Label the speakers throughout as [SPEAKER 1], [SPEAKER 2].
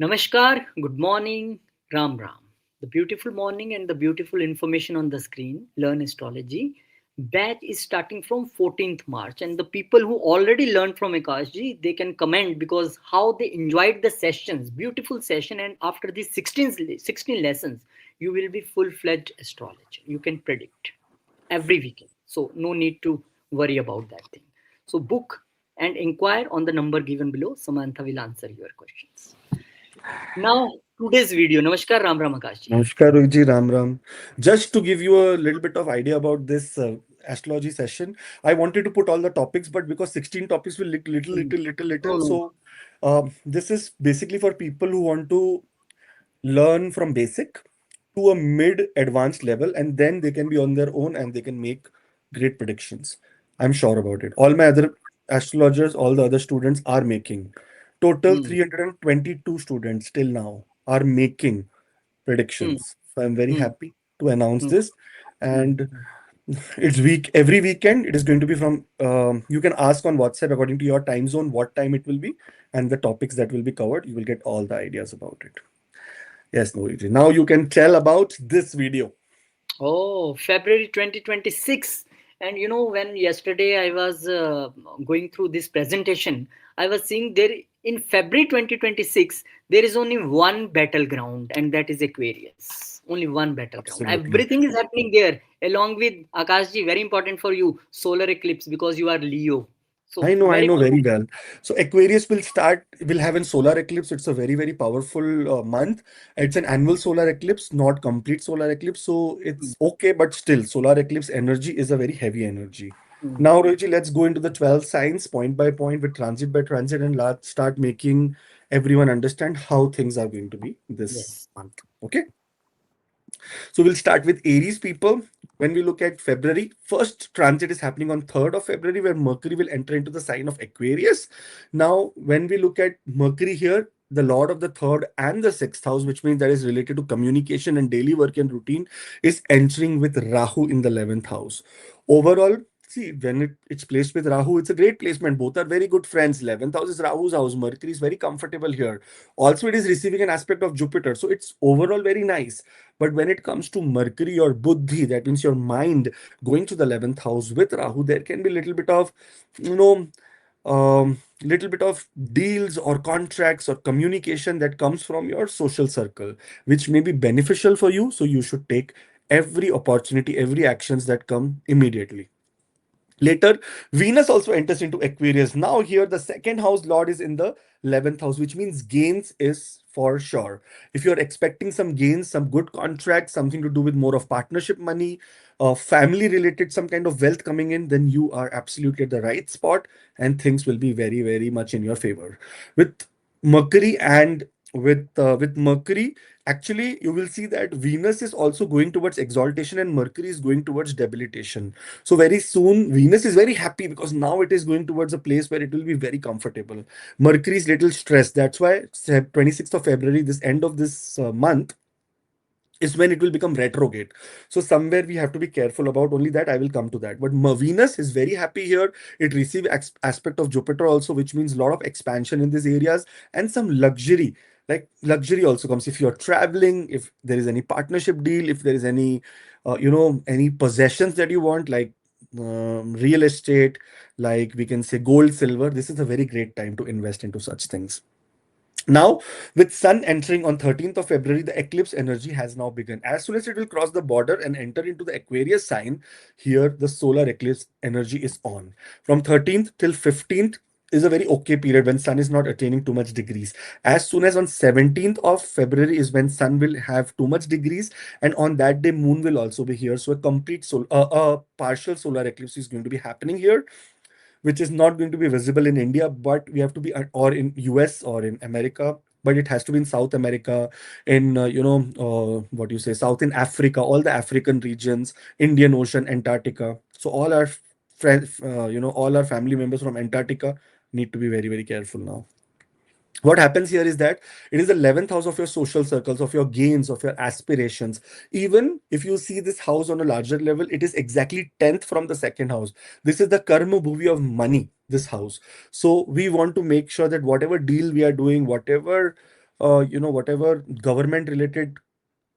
[SPEAKER 1] Namaskar, good morning, Ram Ram. The beautiful morning and the beautiful information on the screen, Learn Astrology. Batch is starting from 14th March, and the people who already learned from Akashji, they can comment because how they enjoyed the sessions, beautiful session, and after these 16 lessons, you will be full-fledged astrologer. You can predict every weekend. So no need to worry about that thing. So book and inquire on the number given below. Samantha will answer your questions. Now, today's video. Namaskar, Ram Ram Akash ji.
[SPEAKER 2] Namaskar, Rohitji, Ram Ram. Just to give you a little bit of idea about this astrology session, I wanted to put all the topics, but because 16 topics will
[SPEAKER 1] No,
[SPEAKER 2] little,
[SPEAKER 1] no.
[SPEAKER 2] so this is basically for people who want to learn from basic to a mid-advanced level, and then they can be on their own and they can make great predictions. I'm sure about it. All my other astrologers, all the other students are making. Total
[SPEAKER 1] Hmm.
[SPEAKER 2] 322 students till now are making
[SPEAKER 1] Hmm.
[SPEAKER 2] predictions. So I'm very
[SPEAKER 1] Hmm.
[SPEAKER 2] happy to announce
[SPEAKER 1] Hmm.
[SPEAKER 2] this.
[SPEAKER 1] Hmm.
[SPEAKER 2] And it's every weekend. It is going to be from, you can ask on WhatsApp according to your time zone what time it will be and the topics that will be covered. You will get all the ideas about it. Yes, Noriji. Now you can tell about this video.
[SPEAKER 1] Oh, February 2026. And when yesterday I was going through this presentation, I was seeing there in February 2026, there is only one battleground, and that is Aquarius. Only one battleground.
[SPEAKER 2] Absolutely.
[SPEAKER 1] Everything is happening there, along with Akashji, very important for you, solar eclipse, because you are Leo. So,
[SPEAKER 2] I
[SPEAKER 1] very
[SPEAKER 2] know
[SPEAKER 1] much.
[SPEAKER 2] very well. So Aquarius will have a solar eclipse. It's a very, very powerful month. It's an annual solar eclipse, not complete solar eclipse. So
[SPEAKER 1] Hmm.
[SPEAKER 2] it's okay, but still, solar eclipse energy is a very heavy energy.
[SPEAKER 1] Hmm.
[SPEAKER 2] Now, Rohit, let's go into the 12 signs point by point with transit by transit and let's start making everyone understand how things are going to be this
[SPEAKER 1] Yes.
[SPEAKER 2] month. Okay. So we'll start with Aries people. When we look at February, first transit is happening on 3rd of February, where Mercury will enter into the sign of Aquarius. Now, when we look at Mercury here, the Lord of the third and the sixth house, which means that is related to communication and daily work and routine, is entering with Rahu in the 11th house. Overall, see, when it's placed with Rahu, it's a great placement. Both are very good friends. 11th house is Rahu's house. Mercury is very comfortable here. Also, it is receiving an aspect of Jupiter. So it's overall very nice. But when it comes to Mercury or Buddhi, that means your mind going to the 11th house with Rahu, there can be a little bit of, you know, little bit of deals or contracts or communication that comes from your social circle, which may be beneficial for you. So you should take every opportunity, every actions that come immediately. Later, Venus also enters into Aquarius. Now, here the second house lord is in the 11th house, which means gains is for sure. If you're expecting some gains, some good contracts, something to do with more of partnership money, family related, some kind of wealth coming in, then you are absolutely at the right spot and things will be very, very much in your favor. With Mercury and with Mercury, actually, you will see that Venus is also going towards exaltation and Mercury is going towards debilitation. So very soon, Venus is very happy because now it is going towards a place where it will be very comfortable. Mercury is little stressed. That's why 26th of February, this end of this month, is when it will become retrograde. So somewhere we have to be careful about only that. I will come to that. But Venus is very happy here. It receives aspect of Jupiter also, which means a lot of expansion in these areas and some luxury. Like luxury also comes if you're traveling, if there is any partnership deal, if there is any, any possessions that you want, like real estate, like we can say gold, silver. This is a very great time to invest into such things. Now, with Sun entering on 13th of February, the eclipse energy has now begun. As soon as it will cross the border and enter into the Aquarius sign, here the solar eclipse energy is on. From 13th till 15th is a very okay period when Sun is not attaining too much degrees. As soon as on 17th of February is when Sun will have too much degrees, and on that day Moon will also be here. So a a partial solar eclipse is going to be happening here, which is not going to be visible in India, but we have to be, or in US or in America, but it has to be in South America, in, what you say, South in Africa, all the African regions, Indian Ocean, Antarctica. So all our friends, all our family members from Antarctica need to be very, very careful now. What happens here is that it is the 11th house of your social circles, of your gains, of your aspirations. Even if you see this house on a larger level, it is exactly 10th from the second house. This is the karma bhuvi of money, this house. So we want to make sure that whatever deal we are doing, whatever whatever government related,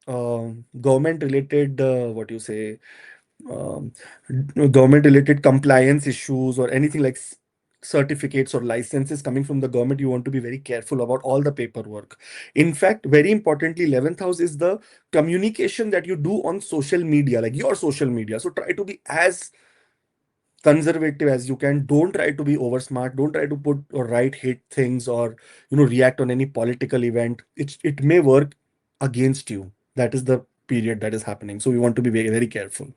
[SPEAKER 2] what you say, um, government related compliance issues or anything like certificates or licenses coming from the government. You want to be very careful about all the paperwork. In fact, very importantly, 11th house is the communication that you do on social media, like your social media. So try to be as conservative as you can. Don't try to be over smart. Don't try to put or write hate things or react on any political event. It may work against you. That is the period that is happening, so we want to be very, very careful.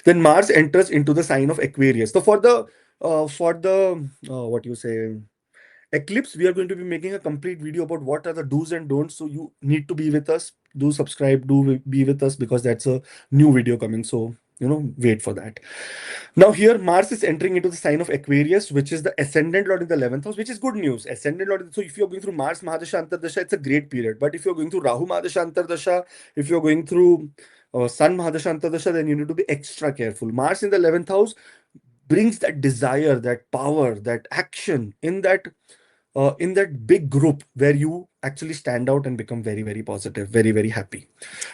[SPEAKER 2] Then Mars enters into the sign of Aquarius. So for the what you say, eclipse, we are going to be making a complete video about what are the do's and don'ts. So you need to be with us. Do subscribe, do be with us, because that's a new video coming. So wait for that. Now here Mars is entering into the sign of Aquarius, which is the ascendant lord in the 11th house, which is good news. Ascendant lord. So if you're going through Mars Mahadasha Antardasha, it's a great period. But if you're going through Rahu Mahadasha Antardasha, if you're going through Sun Mahadasha Antardasha, then you need to be extra careful. Mars in the 11th house brings that desire, that power, that action in that big group where you actually stand out and become very, very positive, very, very happy.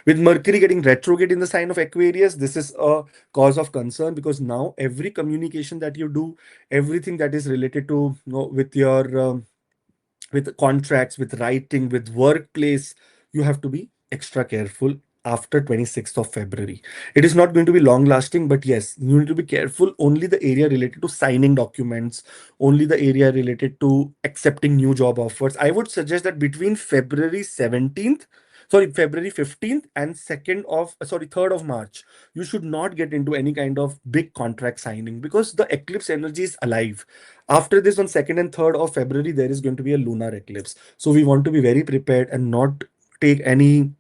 [SPEAKER 2] With Mercury getting retrograde in the sign of Aquarius, this is a cause of concern, because now every communication that you do, everything that is related to with your with contracts, with writing, with workplace, you have to be extra careful after 26th of February. It is not going to be long lasting, but yes, you need to be careful. Only the area related to signing documents, only the area related to accepting new job offers. I would suggest that between February 15th and 3rd of March, you should not get into any kind of big contract signing, because the eclipse energy is alive. After this, on 2nd and 3rd of February, there is going to be a lunar eclipse. So we want to be very prepared and not take any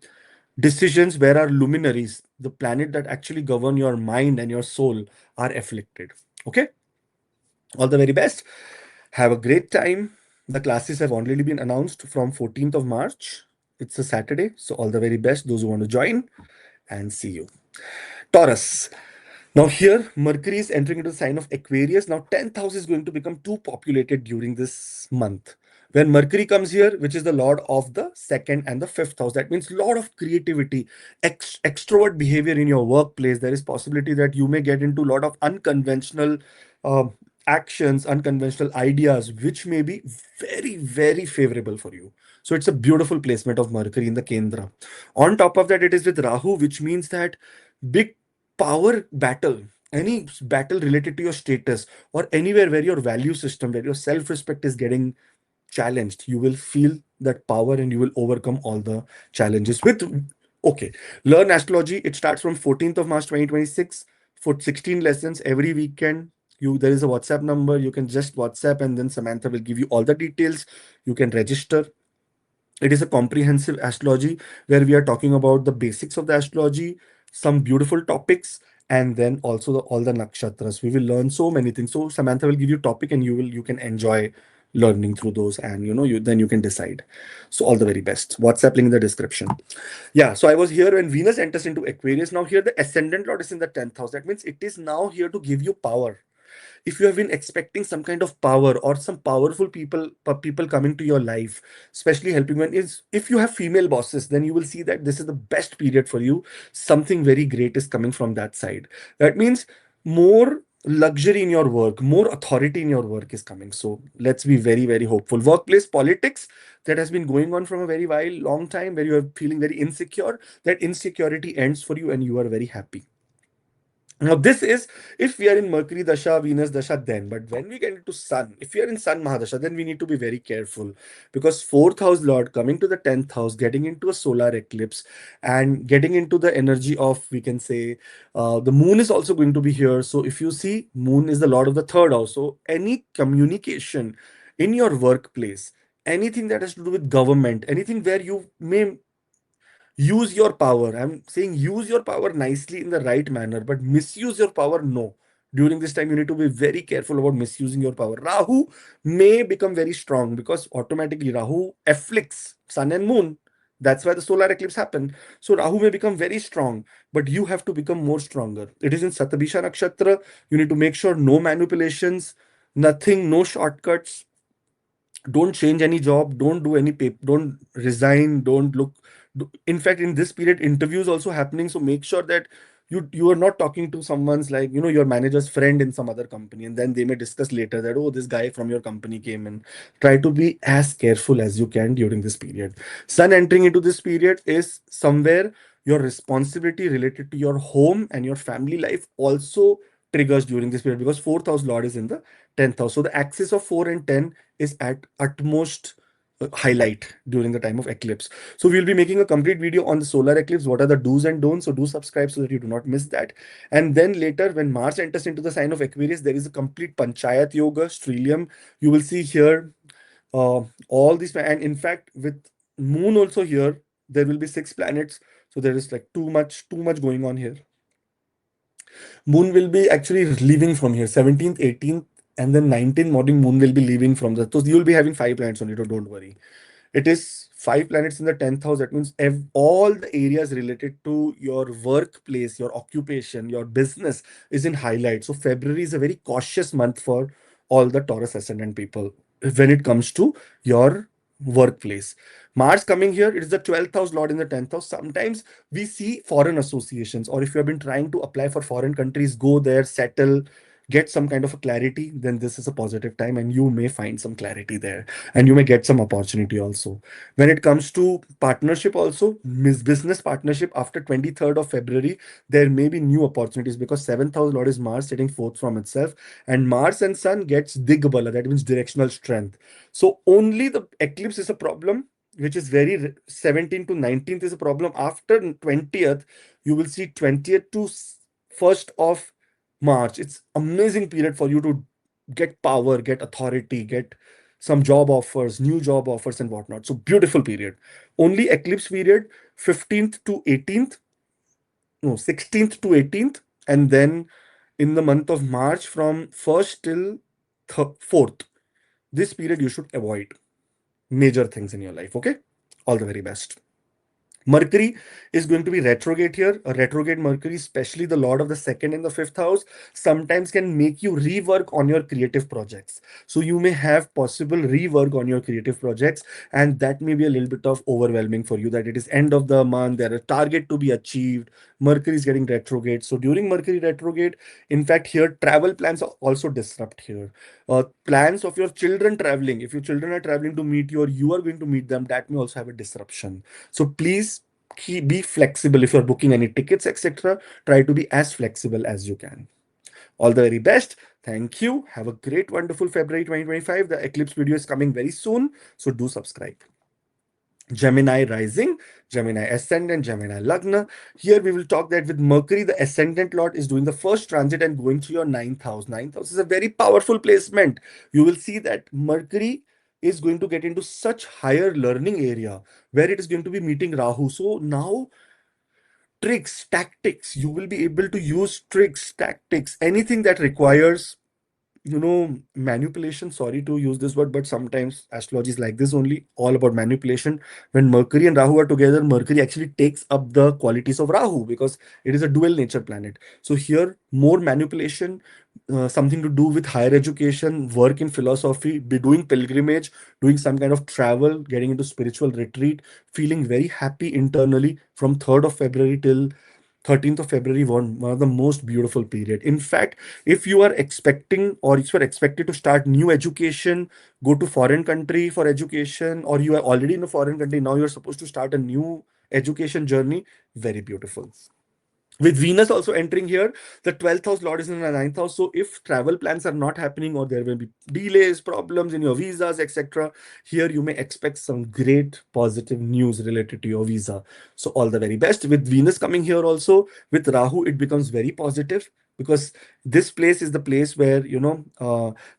[SPEAKER 2] decisions where our luminaries, the planet that actually govern your mind and your soul, are afflicted. Okay? All the very best. Have a great time. The classes have already been announced from 14th of March. It's a Saturday. So all the very best, those who want to join, and see you. Taurus. Now here, Mercury is entering into the sign of Aquarius. Now 10th house is going to become too populated during this month. When Mercury comes here, which is the lord of the 2nd and the 5th house, that means a lot of creativity, extrovert behavior in your workplace. There is possibility that you may get into a lot of unconventional uh, actions, unconventional ideas, which may be very, very favorable for you. So it's a beautiful placement of Mercury in the Kendra. On top of that, it is with Rahu, which means that big power battle, any battle related to your status, or anywhere where your value system, where your self-respect is getting challenged, you will feel that power and you will overcome all the challenges with. Okay, learn astrology. It starts from 14th of March 2026 for 16 lessons every weekend. There is a WhatsApp number. You can just WhatsApp, and then Samantha will give you all the details. You can register. It is a comprehensive astrology where we are talking about the basics of the astrology, some beautiful topics, and then also all the nakshatras. We will learn so many things. So Samantha will give you topic, and you can enjoy learning through those, and then you can decide. So all the very best. WhatsApp link in the description. Yeah. So I was here when Venus enters into Aquarius. Now here the ascendant lord is in the 10th house. That means it is now here to give you power. If you have been expecting some kind of power or some powerful people coming to your life, especially helping, when is if you have female bosses, then you will see that this is the best period for you. Something very great is coming from that side. That means more luxury in your work, more authority in your work is coming. So let's be very, very hopeful. Workplace politics that has been going on from a very while, long time, where you are feeling very insecure, that insecurity ends for you and you are very happy. Now, this is if we are in Mercury Dasha, Venus Dasha, then. But when we get into Sun, if we are in Sun Mahadasha, then we need to be very careful, because 4th house Lord coming to the 10th house, getting into a solar eclipse, and getting into the energy of, we can say, the moon is also going to be here. So, if you see, moon is the Lord of the 3rd house. So, any communication in your workplace, anything that has to do with government, anything where you may use your power. I'm saying use your power nicely in the right manner, but misuse your power, no. During this time, you need to be very careful about misusing your power. Rahu may become very strong, because automatically Rahu afflicts sun and moon. That's why the solar eclipse happened. So Rahu may become very strong, but you have to become more stronger. It is in Satabisha Nakshatra. You need to make sure no manipulations, nothing, no shortcuts. Don't change any job, don't do any paper, don't resign, don't look in fact, in this period interviews also happening, so make sure that you are not talking to someone's, like, your manager's friend in some other company, and then they may discuss later that, oh, this guy from your company came in. Try to be as careful as you can during this period. Sun entering into this period is somewhere your responsibility related to your home and your family life also triggers during this period, because fourth house lord is in the 10th house, so the axis of 4 and 10 is at utmost highlight during the time of eclipse. So we'll be making a complete video on the solar eclipse, what are the do's and don'ts, so do subscribe so that you do not miss that. And then later, when Mars enters into the sign of Aquarius, there is a complete panchayat yoga stellium. You will see here all these, and in fact with moon also here, there will be 6 planets, so there is like too much going on here. Moon will be actually leaving from here 17th, 18th, and then 19th morning. Moon will be leaving from the. So you will be having 5 planets on it. So don't worry. It is 5 planets in the 10th house. That means all the areas related to your workplace, your occupation, your business is in highlight. So February is a very cautious month for all the Taurus ascendant people when it comes to your workplace. Mars coming here, it is the 12th house lord in the 10th house. Sometimes we see foreign associations, or if you have been trying to apply for foreign countries, go there, settle, get some kind of a clarity, then this is a positive time and you may find some clarity there, and you may get some opportunity also. When it comes to partnership also, business partnership after 23rd of February, there may be new opportunities, because 7th house lord is Mars sitting fourth from itself, and Mars and Sun gets digbala, that means directional strength. So only the eclipse is a problem, which is very 17th to 19th is a problem. After 20th, you will see 20th to 1st of March. It's amazing period for you to get power, get authority, get some job offers, new job offers, and whatnot. So beautiful period. Only eclipse period 15th to 18th, no, 16th to 18th, and then in the month of March from 1st till 4th. This period you should avoid major things in your life. Okay, all the very best. Mercury is going to be retrograde here. A retrograde Mercury, especially the Lord of the second and the fifth house, sometimes can make you rework on your creative projects. So you may have possible rework on your creative projects, and that may be a little bit of overwhelming for you. That it is end of the month, there are target to be achieved. Mercury is getting retrograde. So during Mercury retrograde, in fact, here travel plans are also disrupt here. Plans of your children traveling. If your children are traveling to meet you, or you are going to meet them, that may also have a disruption. So please be flexible. If you're booking any tickets, etc., try to be as flexible as you can. All the very best. Thank you. Have a great, wonderful February 2025. The eclipse video is coming very soon, so do subscribe. Gemini rising, Gemini ascendant, Gemini lagna. Here we will talk that with Mercury, the ascendant lord is doing the first transit and going to your ninth house. Ninth house is a very powerful placement. You will see that Mercury is going to get into such higher learning area where it is going to be meeting Rahu. So now tricks, tactics, you will be able to use tricks, tactics, anything that requires manipulation. Sorry to use this word, but sometimes astrology is like this only, all about manipulation. When Mercury and Rahu are together, Mercury actually takes up the qualities of Rahu, because it is a dual nature planet. So here more manipulation, something to do with higher education, work in philosophy, be doing pilgrimage, doing some kind of travel, getting into spiritual retreat, feeling very happy internally from 3rd of February till 13th of February, one of the most beautiful period. In fact, if you are expecting, or if you are expected to start new education, go to foreign country for education, or you are already in a foreign country, now you're supposed to start a new education journey, very beautiful. With Venus also entering here, the 12th house lord is in the 9th house. So if travel plans are not happening, or there will be delays, problems in your visas, etc., here you may expect some great positive news related to your visa. So all the very best. With Venus coming here also, with Rahu, it becomes very positive, because this place is the place where the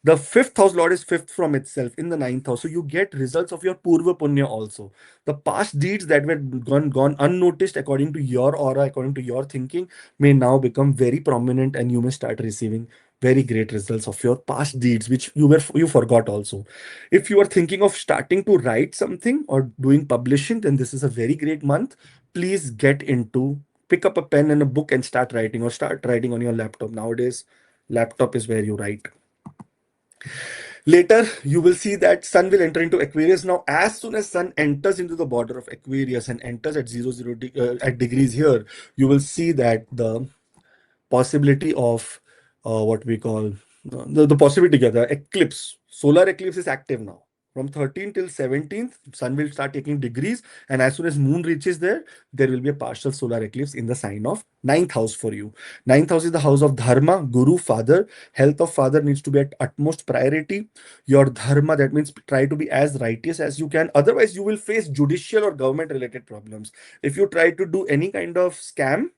[SPEAKER 2] 5th house lord is fifth from itself in the 9th house. So you get results of your purva punya also. The past deeds that were gone unnoticed according to your aura, according to your thinking, may now become very prominent, and you may start receiving very great results of your past deeds, which you forgot also. If you are thinking of starting to write something or doing publishing, then this is a very great month. Please get into, pick up a pen and a book and start writing, or start writing on your laptop. Nowadays laptop is where you write. Later, you will see that Sun will enter into Aquarius. Now, as soon as Sun enters into the border of Aquarius and enters at 00 at degrees here, you will see that the possibility of what we call the possibility, the eclipse, solar eclipse is active now. From 13th till 17th, Sun will start taking degrees, and as soon as Moon reaches there will be a partial solar eclipse in the sign of ninth house for you. Ninth house is the house of Dharma, Guru, Father. Health of Father needs to be at utmost priority. Your Dharma, that means try to be as righteous as you can. Otherwise, you will face judicial or government related problems. If you try to do any kind of scam,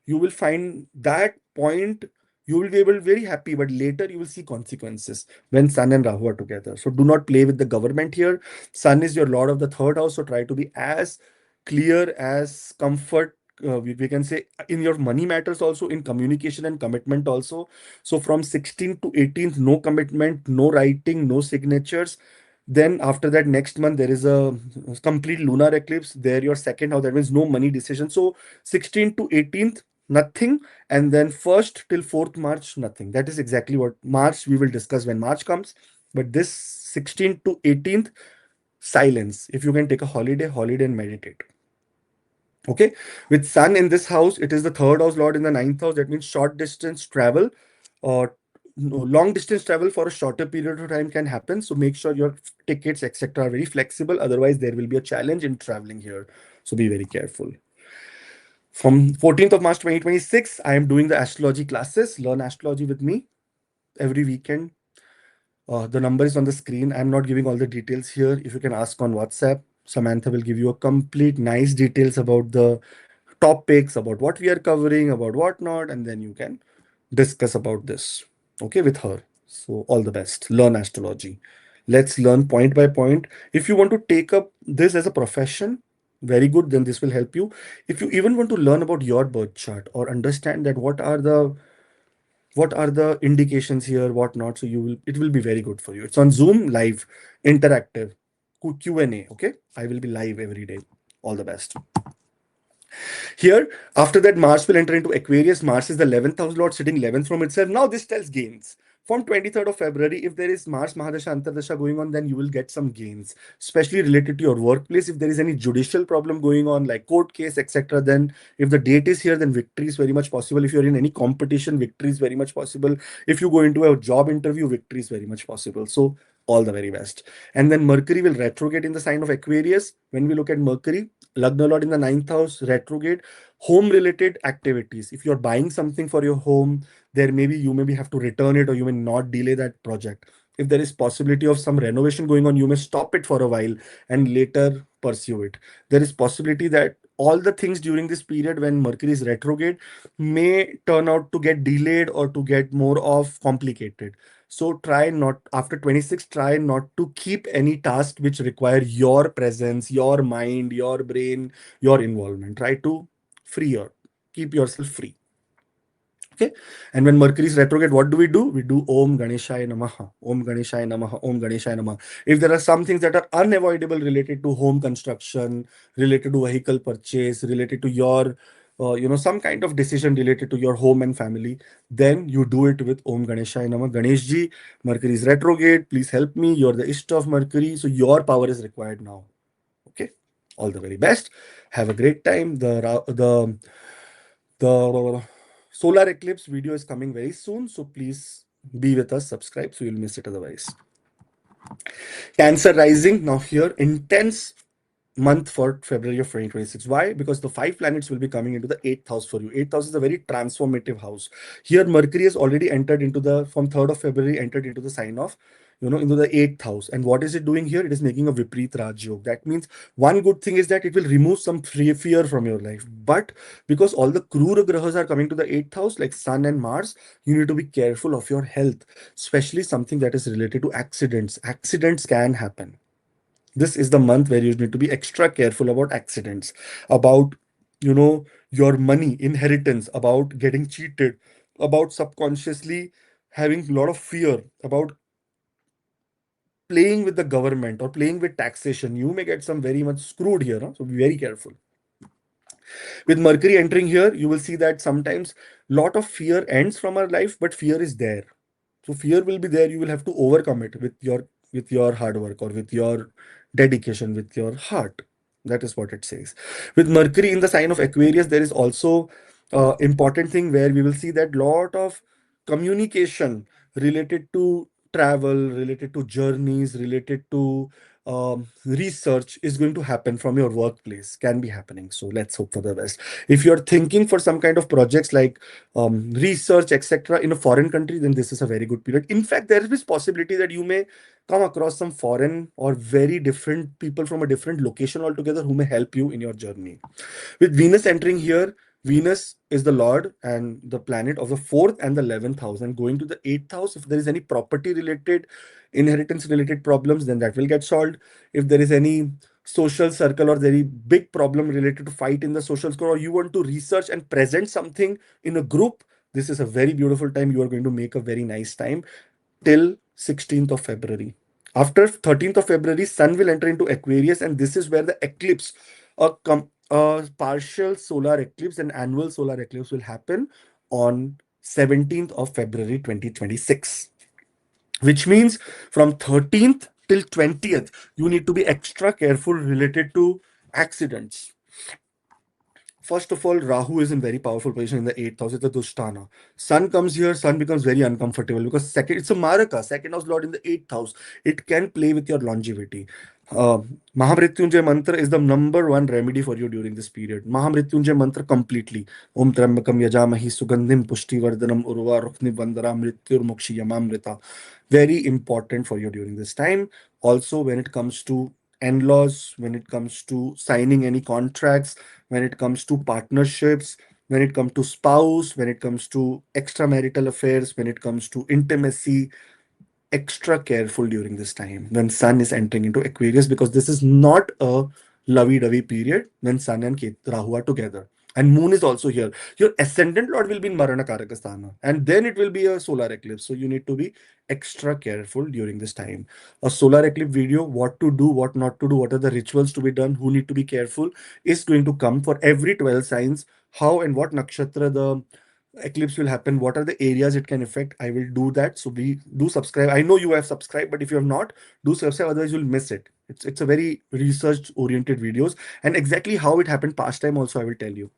[SPEAKER 2] you will find that point you will be able very happy, but later you will see consequences when Sun and Rahu are together. So do not play with the government here. Sun is your lord of the third house, so try to be as clear as comfort, we can say, in your money matters, also in communication and commitment also. So from 16th to 18th, no commitment, no writing, no signatures. Then after that, next month there is a complete lunar eclipse there, your second house, that means no money decision. So 16th to 18th, nothing. And then 1st till 4th March, nothing. That is exactly what March we will discuss when March comes. But this 16th to 18th, silence. If you can take a holiday and meditate. Okay, with Sun in this house, it is the third house lord in the ninth house. That means short distance travel or no, long distance travel for a shorter period of time can happen. So make sure your tickets, etc., are very flexible. Otherwise, there will be a challenge in traveling here. So be very careful. From 14th of March 2026, I am doing the astrology classes. Learn astrology with me every weekend. The number is on the screen. I'm not giving all the details here. If you can ask on WhatsApp, Samantha will give you a complete nice details about the topics, about what we are covering, about what not, and then you can discuss about this, okay, with her. So all the best. Learn astrology. Let's learn point by point. If you want to take up this as a profession, very good, then this will help you. If you even want to learn about your birth chart or understand that what are the indications here, what not, so it will be very good for you. It's on Zoom, live, interactive, Q&A. Okay, I will be live every day. All the best. Here, after that, Mars will enter into Aquarius. Mars is the 11th house lord, sitting 11th from itself. Now, this tells gains. From 23rd of February, if there is Mars Mahadasha Antardasha going on, then you will get some gains, especially related to your workplace. If there is any judicial problem going on, like court case, etc., then if the date is here, then victory is very much possible. If you're in any competition, victory is very much possible. If you go into a job interview, victory is very much possible. So, all the very best. And then Mercury will retrograde in the sign of Aquarius. When we look at Mercury, Lagna Lord in the ninth house, retrograde, home related activities. If you're buying something for your home, there maybe you maybe have to return it or you may not delay that project. If there is possibility of some renovation going on, you may stop it for a while and later pursue it. There is possibility that all the things during this period when Mercury is retrograde may turn out to get delayed or to get more of complicated. So try not, after 26, try not to keep any task which require your presence, your mind, your brain, your involvement. Try to free your, keep yourself free. Okay. And when Mercury is retrograde, what do? We do Om Ganeshaya Namaha, Om Ganeshaya Namaha, Om Ganeshaya Namaha. If there are some things that are unavoidable related to home construction, related to vehicle purchase, related to your, some kind of decision related to your home and family, then you do it with Om Ganeshaya Namaha. Ganeshji, Mercury is retrograde. Please help me. You're the Ishta of Mercury. So your power is required now. Okay. All the very best. Have a great time. The solar eclipse video is coming very soon, so please be with us, subscribe so you'll miss it otherwise. Cancer rising now here, intense month for February of 2026. Why? Because the 5 planets will be coming into the 8th house for you. 8th house is a very transformative house. Here, Mercury has already entered into from 3rd of February, entered into the sign of, into the 8th house. And what is it doing here? It is making a Vipreet Rajyog. That means one good thing is that it will remove some fear from your life. But because all the Krura Grahas are coming to the 8th house, like Sun and Mars, you need to be careful of your health, especially something that is related to accidents. Accidents can happen. This is the month where you need to be extra careful about accidents, about your money, inheritance, about getting cheated, about subconsciously having a lot of fear, about playing with the government or playing with taxation. You may get some very much screwed here, huh? So be very careful. With Mercury entering here, you will see that sometimes lot of fear ends from our life, but fear is there. So fear will be there. You will have to overcome it with your hard work or with your dedication, with your heart. That is what it says. With Mercury in the sign of Aquarius, there is also important thing where we will see that lot of communication related to travel, related to journeys, related to research is going to happen from your workplace, can be happening. So let's hope for the best. If you're thinking for some kind of projects like research, etc., in a foreign country, then this is a very good period. In fact, there is this possibility that you may come across some foreign or very different people from a different location altogether who may help you in your journey. With Venus entering here, Venus is the lord and the planet of the fourth and the 11th house, and going to the eighth house. If there is any property related, inheritance related problems, then that will get solved. If there is any social circle or very big problem related to fight in the social circle, or you want to research and present something in a group, this is a very beautiful time. You are going to make a very nice time till 16th of February. After 13th of February, Sun will enter into Aquarius, and this is where the eclipse, a partial solar eclipse and annual solar eclipse, will happen on 17th of February 2026. Which means from 13th till 20th, you need to be extra careful related to accidents. First of all, Rahu is in very powerful position in the eighth house. It's a Dushtana. Sun comes here, Sun becomes very uncomfortable because second, it's a Maraka, second house lord in the eighth house. It can play with your longevity. Uh, Mahamrityunjay mantra is the number one remedy for you during this period. Mahamrityunjay mantra completely. Om Trambakam Yajamahi Sugandhim Pushti Vardhanam Urva Rukni Vandara Mrityur Mokshi Yamamrita. Very important for you during this time. Also, when it comes to in-laws, when it comes to signing any contracts, when it comes to partnerships, when it comes to spouse, when it comes to extramarital affairs, when it comes to intimacy, extra careful during this time when Sun is entering into Aquarius, because this is not a lovey-dovey period when Sun and Rahu are together. And Moon is also here. Your ascendant lord will be in Marana Karakasthana, and then it will be a solar eclipse. So you need to be extra careful during this time. A solar eclipse video, what to do, what not to do, what are the rituals to be done, who need to be careful, is going to come for every 12 signs. How and what nakshatra the eclipse will happen, what are the areas it can affect, I will do that. So we do subscribe. I know you have subscribed, but if you have not, do subscribe, otherwise you'll miss it. It's a very research oriented videos, and exactly how it happened past time also I will tell you.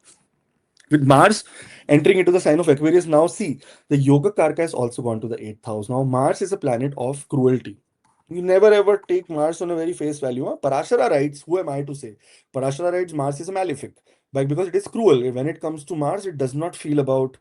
[SPEAKER 2] With Mars entering into the sign of Aquarius, now see, the Yoga Karka has also gone to the eighth house. Now Mars is a planet of cruelty. You never ever take Mars on a very face value. Huh? Parashara writes, who am I to say? Parashara writes Mars is a malefic. But because it is cruel, when it comes to Mars, it does not feel about,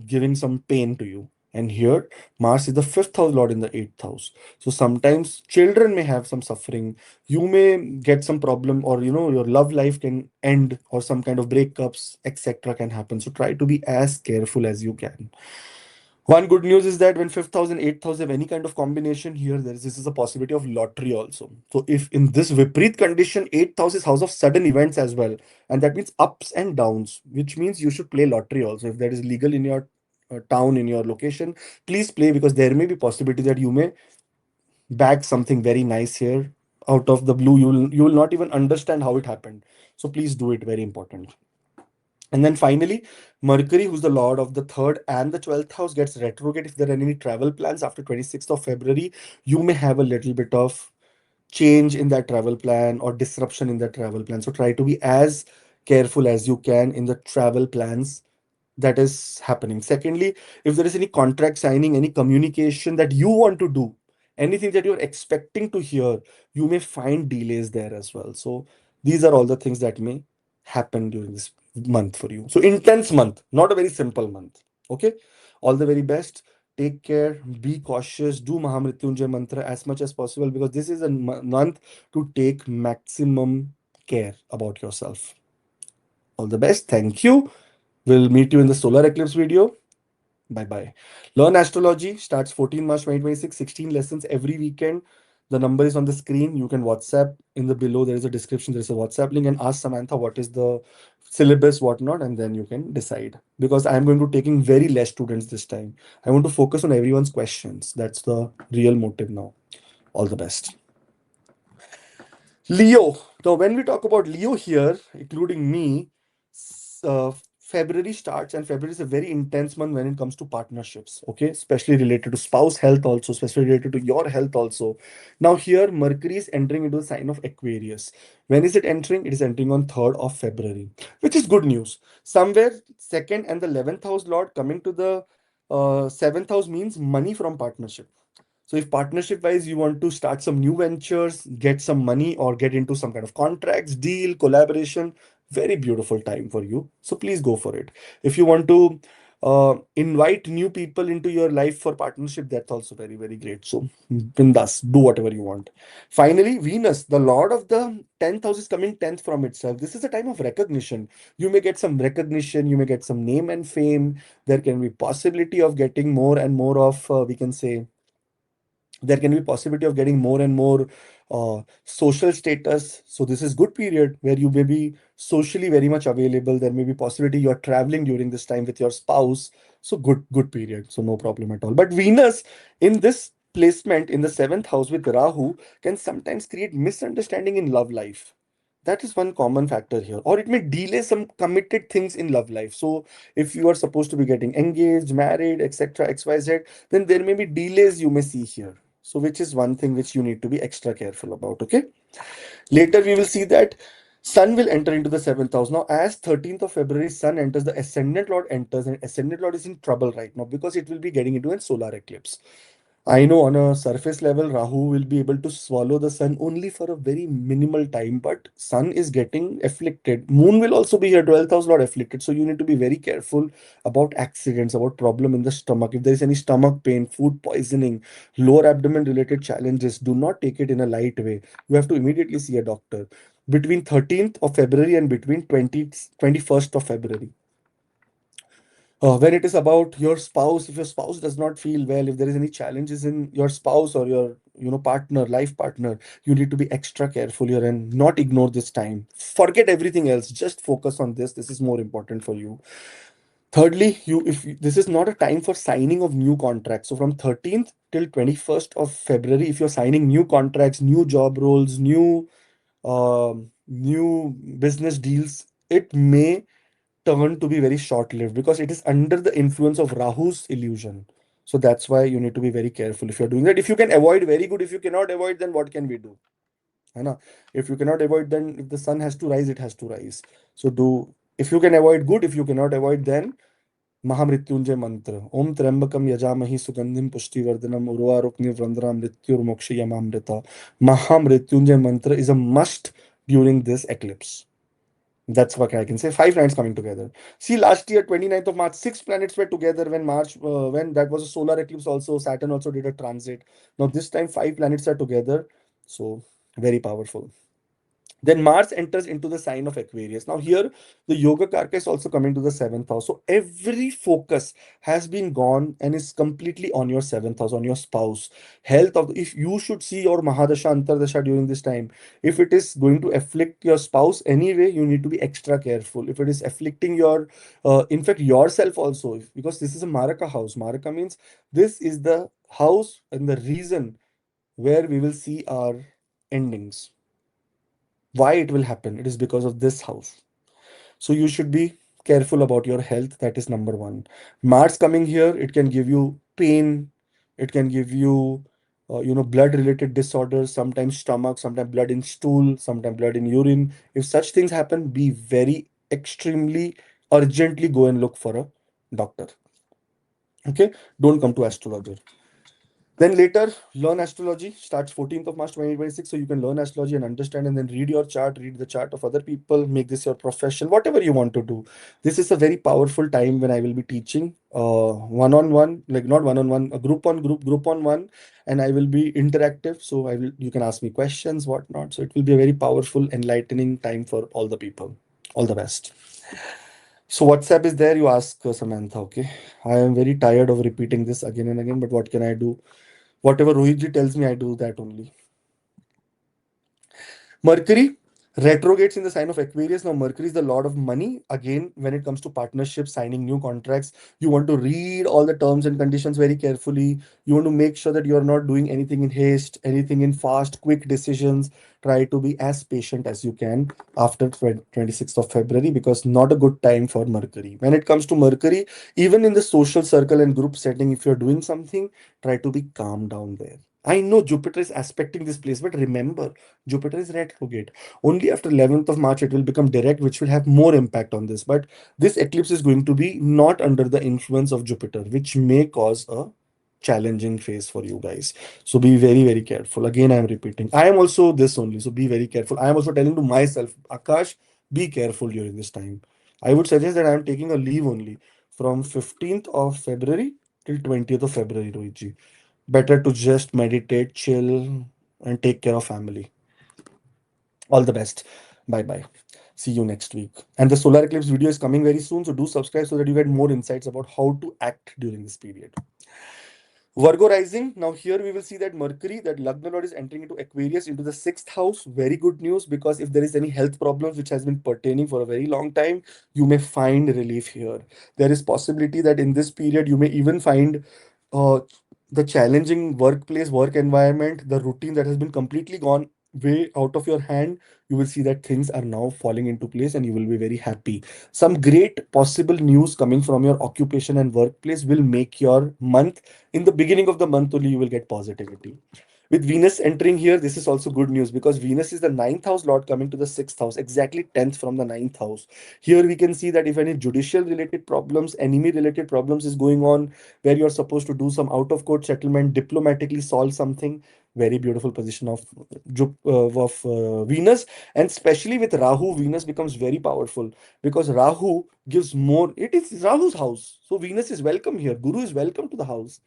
[SPEAKER 2] giving some pain to you. And here, Mars is the fifth house lord in the eighth house. So sometimes children may have some suffering. You may get some problem, or your love life can end, or some kind of breakups, etc. can happen. So try to be as careful as you can. One good news is that when fifth house and eighth house have any kind of combination here, this is a possibility of lottery also. So if in this Viprit condition, eighth house is house of sudden events as well, and that means ups and downs, which means you should play lottery also. If that is legal in your town, in your location, please play, because there may be possibility that you may bag something very nice here out of the blue. You will not even understand how it happened. So please do it. Very important. And then finally, Mercury, who's the lord of the third and the 12th house, gets retrograde. If there are any travel plans after 26th of February, you may have a little bit of change in that travel plan or disruption in that travel plan. So try to be as careful as you can in the travel plans that is happening. Secondly, if there is any contract signing, any communication that you want to do, anything that you're expecting to hear, you may find delays there as well. So these are all the things that may happen during this month for you. So intense month, not a very simple month. Okay. All the very best. Take care, be cautious, do Mahamrityunjay mantra as much as possible, because this is a month to take maximum care about yourself. All the best. Thank you. We'll meet you in the solar eclipse video. Bye bye. Learn Astrology starts 14 March 2026, 16 lessons every weekend. The number is on the screen. You can WhatsApp in the below. There is a description. There's a WhatsApp link, and ask Samantha what is the syllabus, whatnot, and then you can decide. Because I'm going to taking very less students this time. I want to focus on everyone's questions. That's the real motive now. All the best. Leo. Now, when we talk about Leo here, including me, February starts, and February is a very intense month when it comes to partnerships, okay, especially related to spouse health, also, especially related to your health, also. Now, here, Mercury is entering into the sign of Aquarius. When is it entering? It is entering on 3rd of February, which is good news. Somewhere, 2nd and the 11th house Lord coming to the 7th house means money from partnership. So if partnership wise you want to start some new ventures, get some money or get into some kind of contracts, deal, collaboration, very beautiful time for you. So please go for it. If you want to invite new people into your life for partnership, that's also very, very great. So bindas, do whatever you want. Finally, Venus, the Lord of the 10th house is coming 10th from itself. This is a time of recognition. You may get some recognition, you may get some name and fame. There can be possibility of getting more and more of, we can say, there can be possibility of getting more and more social status. So this is good period where you may be socially very much available. There may be possibility you are traveling during this time with your spouse. So good period. So no problem at all. But Venus in this placement in the 7th house with Rahu can sometimes create misunderstanding in love life. That is one common factor here, or it may delay some committed things in love life. So if you are supposed to be getting engaged, married, etc., XYZ, then there may be delays you may see here. So, which is one thing which you need to be extra careful about. Okay. Later, we will see that Sun will enter into the 7th house. Now, as 13th of February, Sun enters, the Ascendant Lord enters, and Ascendant Lord is in trouble right now because it will be getting into a solar eclipse. I know on a surface level, Rahu will be able to swallow the sun only for a very minimal time, but sun is getting afflicted. Moon will also be here, 12th house not afflicted. So you need to be very careful about accidents, about problem in the stomach. If there is any stomach pain, food poisoning, lower abdomen related challenges, do not take it in a light way. You have to immediately see a doctor. Between 13th of February and between 21st of February, when it is about your spouse, if your spouse does not feel well, if there is any challenges in your spouse or your partner, life partner, you need to be extra careful here and not ignore this time. Forget everything else, just focus on this. This is more important for you. Thirdly, this is not a time for signing of new contracts. So from 13th till 21st of February, if you're signing new contracts, new job roles, new business deals, it may turn to be very short lived because it is under the influence of Rahu's illusion. So that's why you need to be very careful if you're doing that. If you can avoid, very good. If you cannot avoid, then what can we do? है ना? If you cannot avoid, then if the sun has to rise, it has to rise. So if you can avoid, good. If you cannot avoid, then महामृत्युंजय मंत्र ओम त्र्यंबकम यजामहि सुगंधिम पुष्टिवर्धनम उर्वारुकमिव मृत्युर्मोक्षयमामृता. Mahamrityunjay mantra is a must during this eclipse. That's what I can say. 5 planets coming together. See, last year, 29th of March, 6 planets were together when that was a solar eclipse also. Saturn also did a transit. Now, this time, 5 planets are together. So, very powerful. Then Mars enters into the sign of Aquarius. Now, here the Yoga Karka is also coming to the 7th house. So, every focus has been gone and is completely on your 7th house, on your spouse. Health of, if you should see your Mahadasha Antardasha during this time, if it is going to afflict your spouse anyway, you need to be extra careful. If it is afflicting in fact, yourself also, because this is a Maraka house. Maraka means this is the house and the reason where we will see our endings. Why it will happen? It is because of this house. So you should be careful about your health. That is number one. Mars coming here, it can give you pain. It can give you, blood related disorders, sometimes stomach, sometimes blood in stool, sometimes blood in urine. If such things happen, be very extremely urgently go and look for a doctor. Okay. Don't come to astrologer. Then later, learn astrology. Starts 14th of March 2026. So you can learn astrology and understand and then read your chart, read the chart of other people, make this your profession, whatever you want to do. This is a very powerful time when I will be teaching one-on-one, like not one-on-one, a group on group, group on one, and I will be interactive. So you can ask me questions, whatnot. So it will be a very powerful, enlightening time for all the people. All the best. So WhatsApp is there, you ask Samantha, okay? I am very tired of repeating this again and again, but what can I do? Whatever Rohitji tells me, I do that only. Mercury, Retrogrades in the sign of Aquarius. Now, Mercury is the lord of money. Again, when it comes to partnerships, signing new contracts, you want to read all the terms and conditions very carefully. You want to make sure that you are not doing anything in haste, anything in fast, quick decisions. Try to be as patient as you can after 26th of February, because not a good time for Mercury. When it comes to Mercury, even in the social circle and group setting, if you're doing something, try to be calm down there. I know Jupiter is aspecting this place, but remember, Jupiter is retrograde. Only after 11th of March it will become direct, which will have more impact on this. But this eclipse is going to be not under the influence of Jupiter, which may cause a challenging phase for you guys. So be very, very careful. Again, I am repeating. I am also this only. So be very careful. I am also telling to myself, Akash, be careful during this time. I would suggest that I am taking a leave only from 15th of February till 20th of February, Rohitji. Better to just meditate, chill, and take care of family. All the best. Bye bye. See you next week. And the solar eclipse video is coming very soon. So do subscribe so that you get more insights about how to act during this period. Virgo rising. Now here we will see that Mercury, that Lagna Lord, is entering into Aquarius, into the sixth house. Very good news, because if there is any health problems which has been pertaining for a very long time, you may find relief here. There is possibility that in this period you may even find uh, the challenging workplace, work environment, the routine that has been completely gone way out of your hand. You will see that things are now falling into place and you will be very happy. Some great possible news coming from your occupation and workplace will make your month. In the beginning of the month only you will get positivity. With Venus entering here, this is also good news, because Venus is the ninth house lord coming to the sixth house, exactly 10th from the ninth house. Here we can see that if any judicial related problems, enemy related problems is going on, where you're supposed to do some out of court settlement, diplomatically solve something, very beautiful position of Venus. And especially with Rahu, Venus becomes very powerful, because Rahu gives more. It is Rahu's house, so Venus is welcome here. Guru is welcome to the house.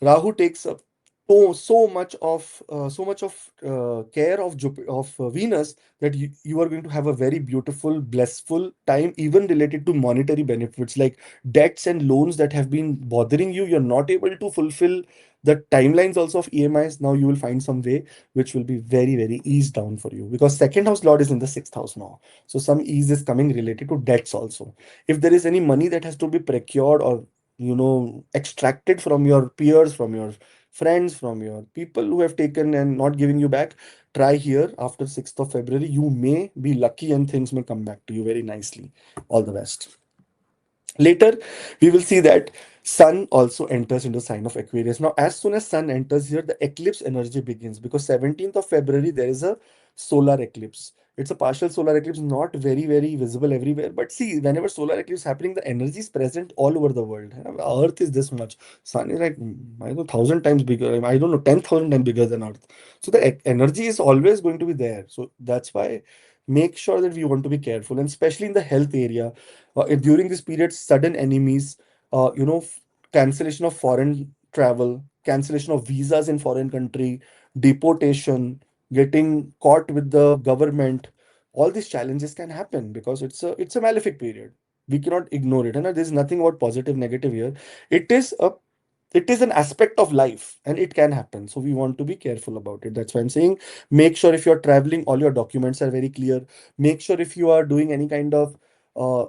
[SPEAKER 2] Rahu takes up so much of care of Venus, that you are going to have a very beautiful, blissful time, even related to monetary benefits like debts and loans that have been bothering you. You're not able to fulfill the timelines also of EMIs. Now you will find some way which will be very, very eased down for you, because second house lord is in the sixth house now. So some ease is coming related to debts also. If there is any money that has to be procured or extracted from your peers, from your friends, from your people who have taken and not giving you back, try here after 6th of February. You may be lucky and things may come back to you very nicely. All the best. Later, we will see that Sun also enters into sign of Aquarius. Now, as soon as Sun enters here, the eclipse energy begins, because 17th of February there is a solar eclipse. It's a partial solar eclipse, not very, very visible everywhere. But see, whenever solar eclipse happening, the energy is present all over the world. Earth is this much. Sun is like, I don't know, 1,000 times bigger. I don't know, 10,000 times bigger than Earth. So the energy is always going to be there. So that's why make sure that we want to be careful, and especially in the health area, during this period, sudden enemies, cancellation of foreign travel, cancellation of visas in foreign country, deportation, getting caught with the government. All these challenges can happen because it's a malefic period. We cannot ignore it. And there's nothing about positive, negative here. It is a it is an aspect of life and it can happen. So we want to be careful about it. That's why I'm saying, make sure if you're traveling, all your documents are very clear. Make sure if you are doing any kind of uh,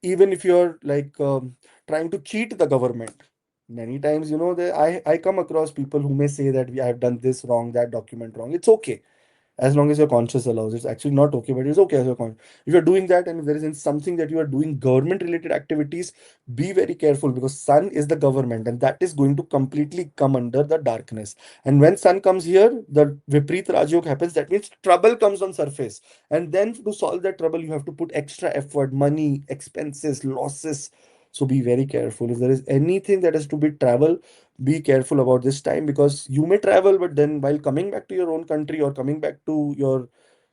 [SPEAKER 2] even if you're like trying to cheat the government. Many times, I come across people who may say that I've done this wrong, that document wrong. It's okay as long as your conscience allows. It's actually not okay, but it's okay as your conscience. If you're doing that and if there is something that you are doing government related activities, be very careful, because sun is the government and that is going to completely come under the darkness. And when sun comes here, the Vipreet Rajyog happens. That means trouble comes on surface. And then to solve that trouble, you have to put extra effort, money, expenses, losses. So be very careful. If there is anything that has to be travel, be careful about this time, because you may travel, but then while coming back to your own country or coming back to your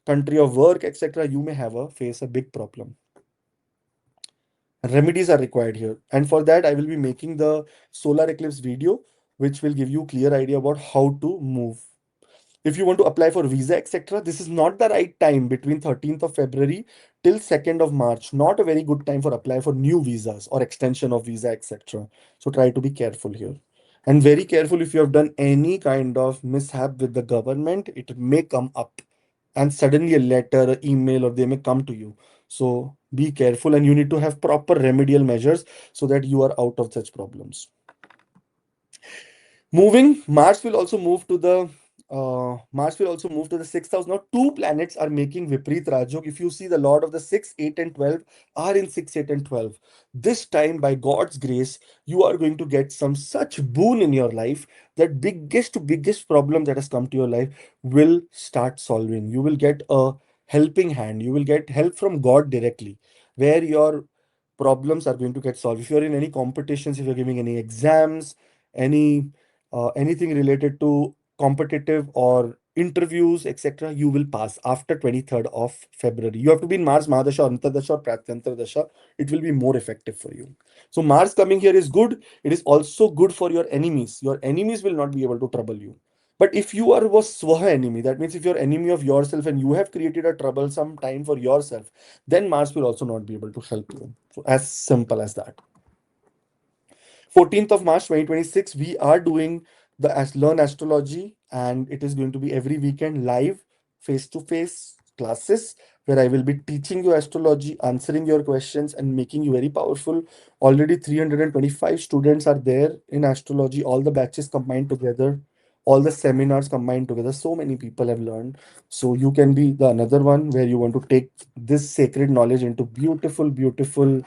[SPEAKER 2] country of work, etc., you may have a face a big problem. Remedies are required here, and for that I will be making the solar eclipse video, which will give you clear idea about how to move. If you want to apply for visa, etc., this is not the right time. Between 13th of February till 2nd of March, not a very good time for apply for new visas or extension of visa, etc. So try to be careful here. And very careful, if you have done any kind of mishap with the government, it may come up. and suddenly a letter, an email, or they may come to you. So be careful, and you need to have proper remedial measures so that you are out of such problems. Moving, Mars will also move to the sixth house. Now, two planets are making Vipreet Rajyog. If you see, the Lord of the 6, 8, and 12 are in 6, 8, and 12. This time, by God's grace, you are going to get some such boon in your life that biggest to biggest problem that has come to your life will start solving. You will get a helping hand. You will get help from God directly, where your problems are going to get solved. If you're in any competitions, if you're giving any exams, any anything related to competitive or interviews, etc., you will pass after 23rd of February. You have to be in Mars Mahadasha, Antardasha, or Pratyantar Dasha. It will be more effective for you. So Mars coming here is good. It is also good for your enemies. Your enemies will not be able to trouble you. But if you are was swaha enemy, that means if you're enemy of yourself and you have created a troublesome time for yourself, then Mars will also not be able to help you. So as simple as that. 14th of March 2026, we are doing the Learn Astrology, and it is going to be every weekend live, face to face classes where I will be teaching you astrology, answering your questions, and making you very powerful. Already 325 students are there in astrology, all the batches combined together. All the seminars combined together, so many people have learned. So you can be the another one where you want to take this sacred knowledge into beautiful, beautiful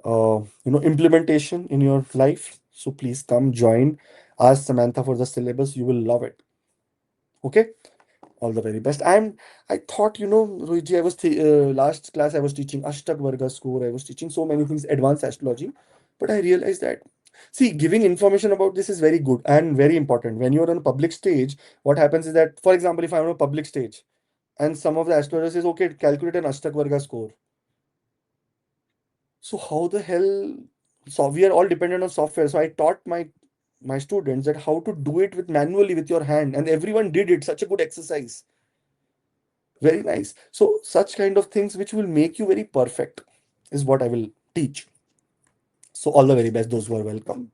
[SPEAKER 2] implementation in your life. So please come join. Ask Samantha for the syllabus. You will love it. Okay. All the very best. I thought, Rohitji, last class I was teaching Ashtak Varga score. I was teaching so many things, advanced astrology. But I realized that, see, giving information about this is very good and very important. When you're on a public stage, what happens is that, for example, if I'm on a public stage and some of the astrologers says, okay, calculate an Ashtak Varga score. So how the hell? So we are all dependent on software. So I taught my students that how to do it with manually with your hand, and everyone did it. Such a good exercise. Very nice. So such kind of things which will make you very perfect is what I will teach. So all the very best. Those who are welcome.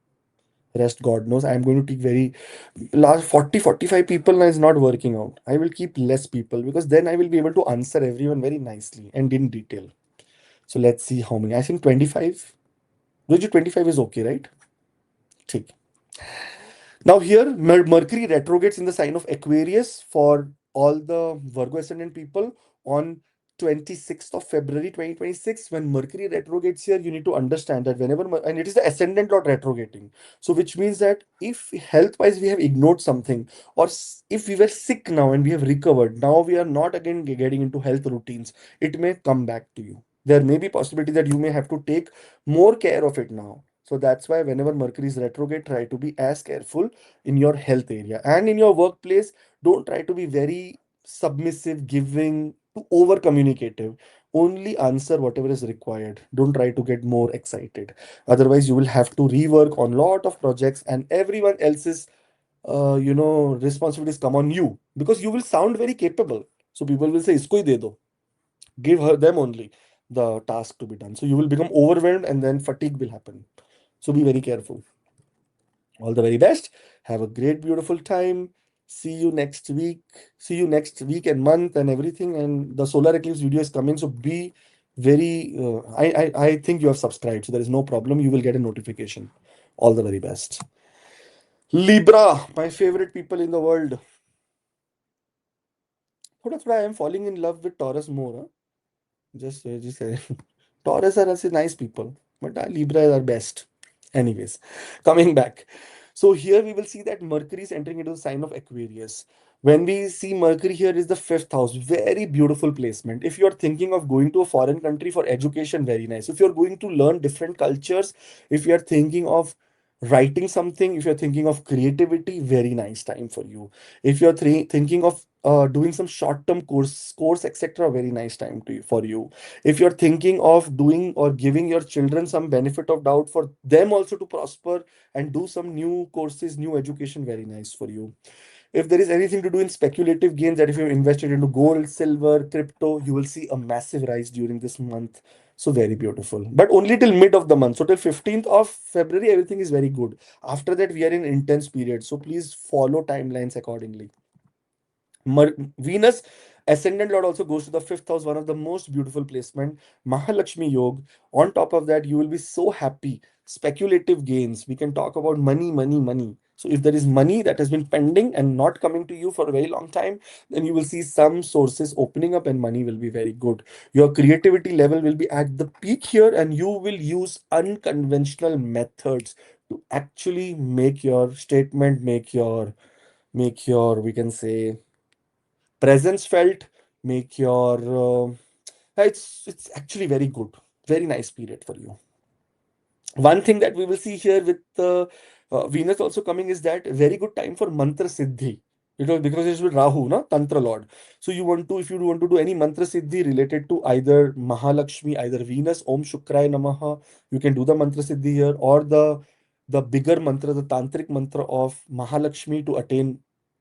[SPEAKER 2] Rest God knows. I'm going to teach very last 40-45 people now is not working out. I will keep less people because then I will be able to answer everyone very nicely and in detail. So let's see how many. I think 25. Roju 25 is okay, right? ठीक. Now here Mercury retrogrades in the sign of Aquarius for all the Virgo ascendant people on 26th of February 2026. When Mercury retrogrades here, you need to understand that whenever and it is the ascendant lord retrograding, so which means that if health wise we have ignored something, or if we were sick now and we have recovered, now we are not again getting into health routines, it may come back to you. There may be possibility that you may have to take more care of it now. So that's why whenever Mercury is retrograde, try to be as careful in your health area and in your workplace. Don't try to be very submissive, giving, to over communicative. Only answer whatever is required. Don't try to get more excited. Otherwise, you will have to rework on lot of projects, and everyone else's responsibilities come on you because you will sound very capable. So people will say, "Isko hi de do." Give them only the task to be done. So you will become overwhelmed, and then fatigue will happen. So be very careful. All the very best. Have a great, beautiful time. See you next week. See you next week and month and everything. And the solar eclipse video is coming. So be very. I think you have subscribed, so there is no problem. You will get a notification. All the very best. Libra, my favorite people in the world. थोड़ा I am falling in love with Taurus more. Huh? Just say. Taurus are also nice people, but Libra are best. Anyways, coming back. So here we will see that Mercury is entering into the sign of Aquarius. When we see Mercury here is the fifth house, very beautiful placement. If you're thinking of going to a foreign country for education, very nice. If you're going to learn different cultures, if you're thinking of writing something, if you're thinking of creativity, very nice time for you. If you're thinking of doing some short-term course, etc., very nice time for you. If you're thinking of doing or giving your children some benefit of doubt for them also to prosper and do some new courses, new education, very nice for you. If there is anything to do in speculative gains, that if you've invested into gold, silver, crypto, you will see a massive rise during this month. So very beautiful, but only till mid of the month. So till 15th of February, everything is very good. After that, we are in intense period. So please follow timelines accordingly. Venus Ascendant Lord also goes to the fifth house, one of the most beautiful placement, Mahalakshmi Yog. On top of that, you will be so happy. Speculative gains. We can talk about money, money, money. So if there is money that has been pending and not coming to you for a very long time, then you will see some sources opening up and money will be very good. Your creativity level will be at the peak here, and you will use unconventional methods to actually make your statement, make your we can say presence felt, make your it's actually very good, very nice period for you. One thing that we will see here with Venus also coming is that very good time for mantra siddhi. Because it's with Rahu, na Tantra Lord. So you want to, if you want to do any mantra siddhi related to either Mahalakshmi, either Venus, Om Shukray Namaha, you can do the mantra siddhi here, or the bigger mantra, the tantric mantra of Mahalakshmi to attain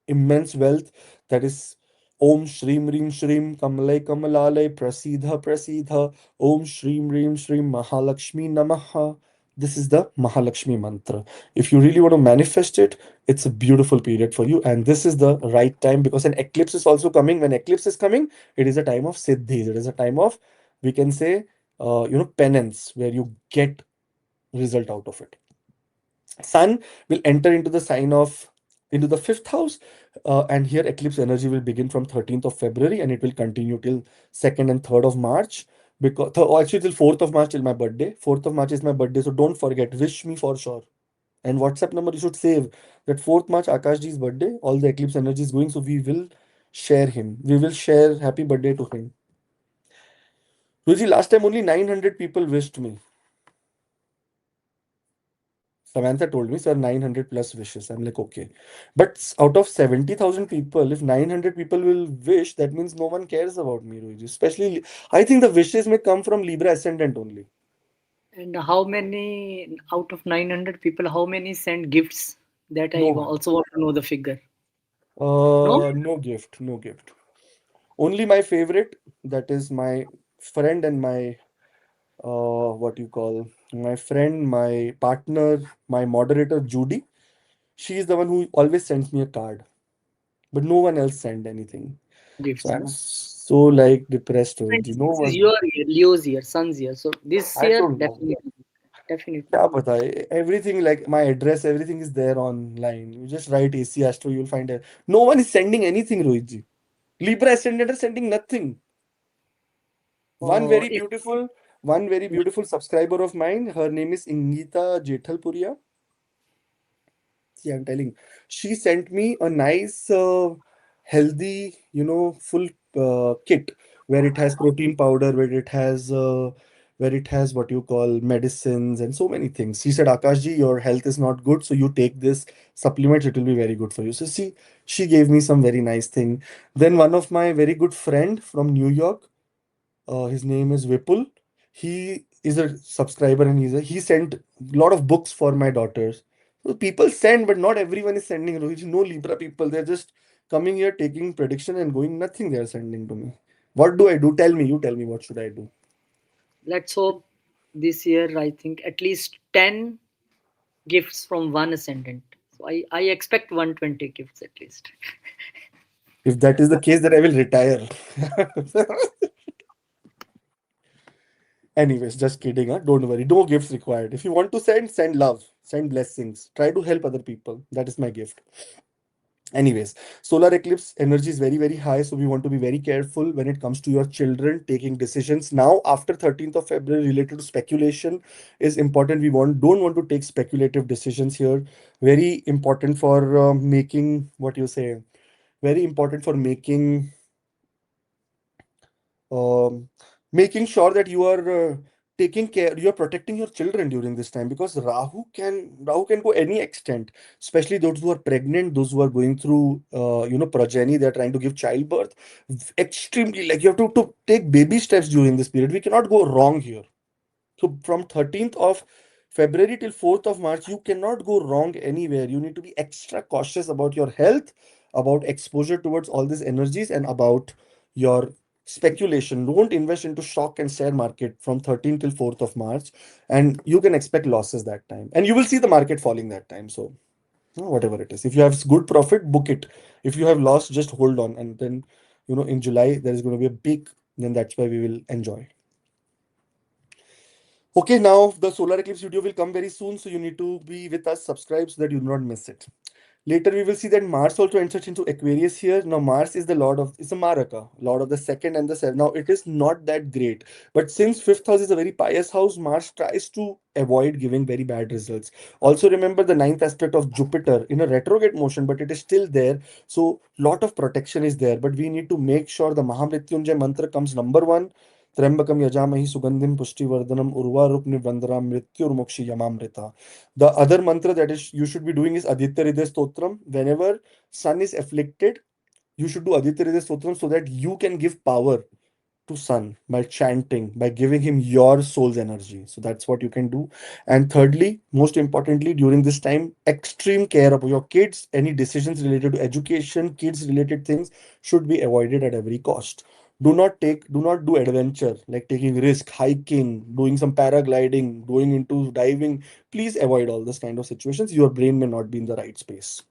[SPEAKER 2] immense wealth. That is Om Shrim Rim Shrim Kamalai Kamalalai Prasidha Prasidha Om Shrim Rim Shrim Mahalakshmi Namaha. This is the Mahalakshmi mantra. If you really want to manifest it, it's a beautiful period for you. And this is the right time because an eclipse is also coming. When eclipse is coming, it is a time of siddhis. It is a time of, we can say, penance, where you get result out of it. Sun will enter into the sign of into the fifth house, and here eclipse energy will begin from 13th of February and it will continue till 2nd and 3rd of March. Because actually till 4th of March till my birthday. 4th of March is my birthday, so don't forget. Wish me for sure. And WhatsApp number you should save that 4th March Akashji's birthday. All the eclipse energy is going, so we will share him. We will share happy birthday to him. Ruji, last time only 900 people wished me. Samantha told me, sir, 900 plus wishes. I'm like, okay. But out of 70,000 people, if 900 people will wish, that means no one cares about me, Rohit. Especially, I think the wishes may come from Libra ascendant only.
[SPEAKER 1] And how many out of 900 people, how many send gifts? That
[SPEAKER 2] No
[SPEAKER 1] I
[SPEAKER 2] one.
[SPEAKER 1] also want to know the figure. No?
[SPEAKER 2] No gift, no gift. Only my favorite, that is my friend and my, what you call, my friend, my partner, my moderator, Judy. She is the one who always sends me a card, but no one else sent anything.
[SPEAKER 1] No
[SPEAKER 2] So
[SPEAKER 1] gifts,
[SPEAKER 2] I'm
[SPEAKER 1] no?
[SPEAKER 2] so like depressed already.
[SPEAKER 1] Friends,
[SPEAKER 2] No
[SPEAKER 1] this is
[SPEAKER 2] one.
[SPEAKER 1] your year, Leo's year, Sun's year. So this
[SPEAKER 2] I
[SPEAKER 1] year,
[SPEAKER 2] don't know.
[SPEAKER 1] definitely. Definitely.
[SPEAKER 2] क्या पता है? Everything like my address, everything is there online. You just write AC Astro, you'll find it. No one is sending anything, Rohitji. Libra Ascendant are sending nothing. One
[SPEAKER 1] Uh,
[SPEAKER 2] very
[SPEAKER 1] if,
[SPEAKER 2] beautiful, one very beautiful subscriber of mine. Her name is Ingita Jethalpuria. See, I'm telling. She sent me a nice, healthy, full kit where it has protein powder, where it has what you call medicines and so many things. She said, Akashji, your health is not good, so you take this supplement. It will be very good for you. So see, she gave me some very nice thing. Then one of my very good friend from New York, his name is Vipul. He is a subscriber and he sent a lot of books for my daughters. So people send, but not everyone is sending. Rohit, no Libra people. They're just coming here, taking prediction and going. Nothing they are sending to me. What do I do? Tell me. You tell me. What should I do?
[SPEAKER 1] let's hope this year, I think at least 10 gifts from one ascendant. So I expect 120 gifts at least.
[SPEAKER 2] If that is the case, then I will retire. Anyways, just kidding. Huh? Don't worry. No gifts required. If you want to send, send love, send blessings. Try to help other people. That is my gift. Anyways, solar eclipse energy is very, very high. So we want to be very careful when it comes to your children taking decisions. Now, after 13th of February, related to speculation is important. We don't want to take speculative decisions here. Very important for making what you say, very important for um, making sure that you are taking care, you are protecting your children during this time because Rahu can go any extent, especially those who are pregnant, those who are going through progeny, they're trying to give childbirth. Extremely, like you have to take baby steps during this period. We cannot go wrong here. So from 13th of February till 4th of March, you cannot go wrong anywhere. You need to be extra cautious about your health, about exposure towards all these energies, and about your speculation. Don't invest into stock and share market from 13th till 4th of March, and you can expect losses that time. And you will see the market falling that time. So whatever it is, if you have good profit, book it. If you have lost, just hold on, and then in July there is going to be a big, then that's why we will enjoy. Okay, now the solar eclipse video will come very soon, so you need to be with us, subscribe so that you do not miss it. Later, we will see that Mars also enters into Aquarius here. Now, Mars is the lord of, it's a Maraka, lord of the second and the seventh. Now, it is not that great, but since fifth house is a very pious house, Mars tries to avoid giving very bad results. Also, remember the ninth aspect of Jupiter in a retrograde motion, but it is still there. So, lot of protection is there, but we need to make sure the Mahamrityunjay mantra comes number one. त्र्यंबकम यजामहि सुगंधिम पुष्टिवर्धनम उर्वारुक निबंधनम मृत्युर्मुक्षि यमामृता. The other mantra that is you should be doing is Aditya Hriday Stotram. Whenever sun is afflicted, you should do Aditya Hriday Stotram so that you can give power to sun by chanting, by giving him your soul's energy. So that's what you can do. And thirdly, most importantly, during this time, extreme care of your kids. Any decisions related to education, kids related things should be avoided at every cost. Do not do adventure like taking risk, hiking, doing some paragliding, going into diving. Please avoid all this kind of situations. Your brain may not be in the right space.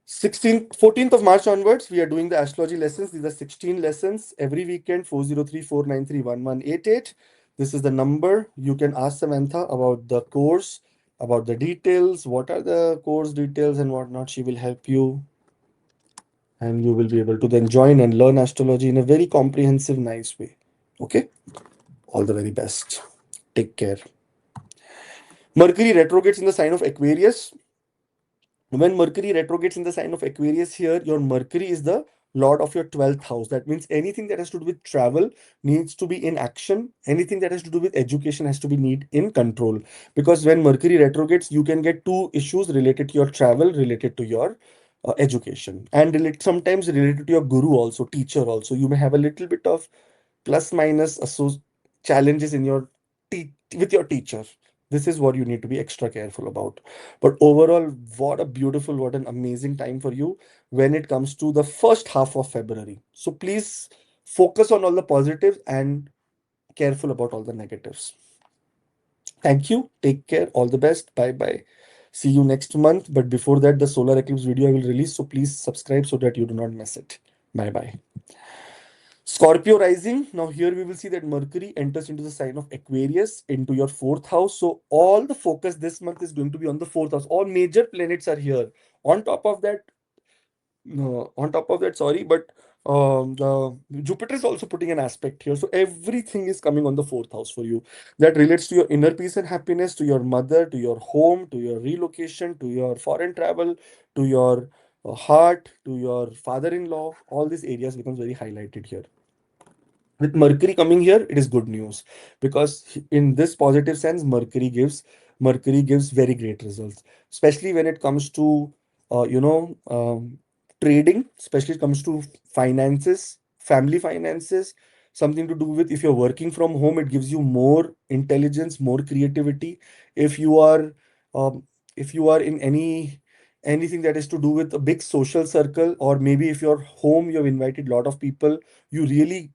[SPEAKER 2] 14th of March onwards, we are doing the astrology lessons. These are 16 lessons every weekend, 403-493-1188. This is the number. You can ask Samantha about the course, about the details, what are the course details and whatnot. She will help you. And you will be able to then join and learn astrology in a very comprehensive, nice way. Okay? All the very best. Take care. Mercury retrogrades in the sign of Aquarius. When Mercury retrogrades in the sign of Aquarius here, your Mercury is the lord of your 12th house. That means anything that has to do with travel needs to be in action. Anything that has to do with education has to be need in control. Because when Mercury retrogrades, you can get two issues related to your travel, related to your education, and sometimes related to your guru also, teacher also. You may have a little bit of plus minus challenges in your with your teacher. This is what you need to be extra careful about. But overall, what a beautiful, what an amazing time for you when it comes to the first half of February. So please focus on all the positives and careful about all the negatives. Thank you. Take care. All the best. Bye bye. See you next month. But before that, the solar eclipse video I will release. So please subscribe so that you do not miss it. Bye bye. Scorpio rising. Now here we will see that Mercury enters into the sign of Aquarius into your fourth house. So all the focus this month is going to be on the fourth house. All major planets are here. On top of that, sorry, but the Jupiter is also putting an aspect here. So everything is coming on the fourth house for you. That relates to your inner peace and happiness, to your mother, to your home, to your relocation, to your foreign travel, to your heart, to your father-in-law. All these areas becomes very highlighted here. With Mercury coming here, it is good news because in this positive sense, Mercury gives very great results, especially when it comes to trading, especially it comes to finances, family finances, something to do with if you're working from home, it gives you more intelligence, more creativity. If you are um, if you are in anything that is to do with a big social circle, or maybe if you're home, you've invited a lot of people, you really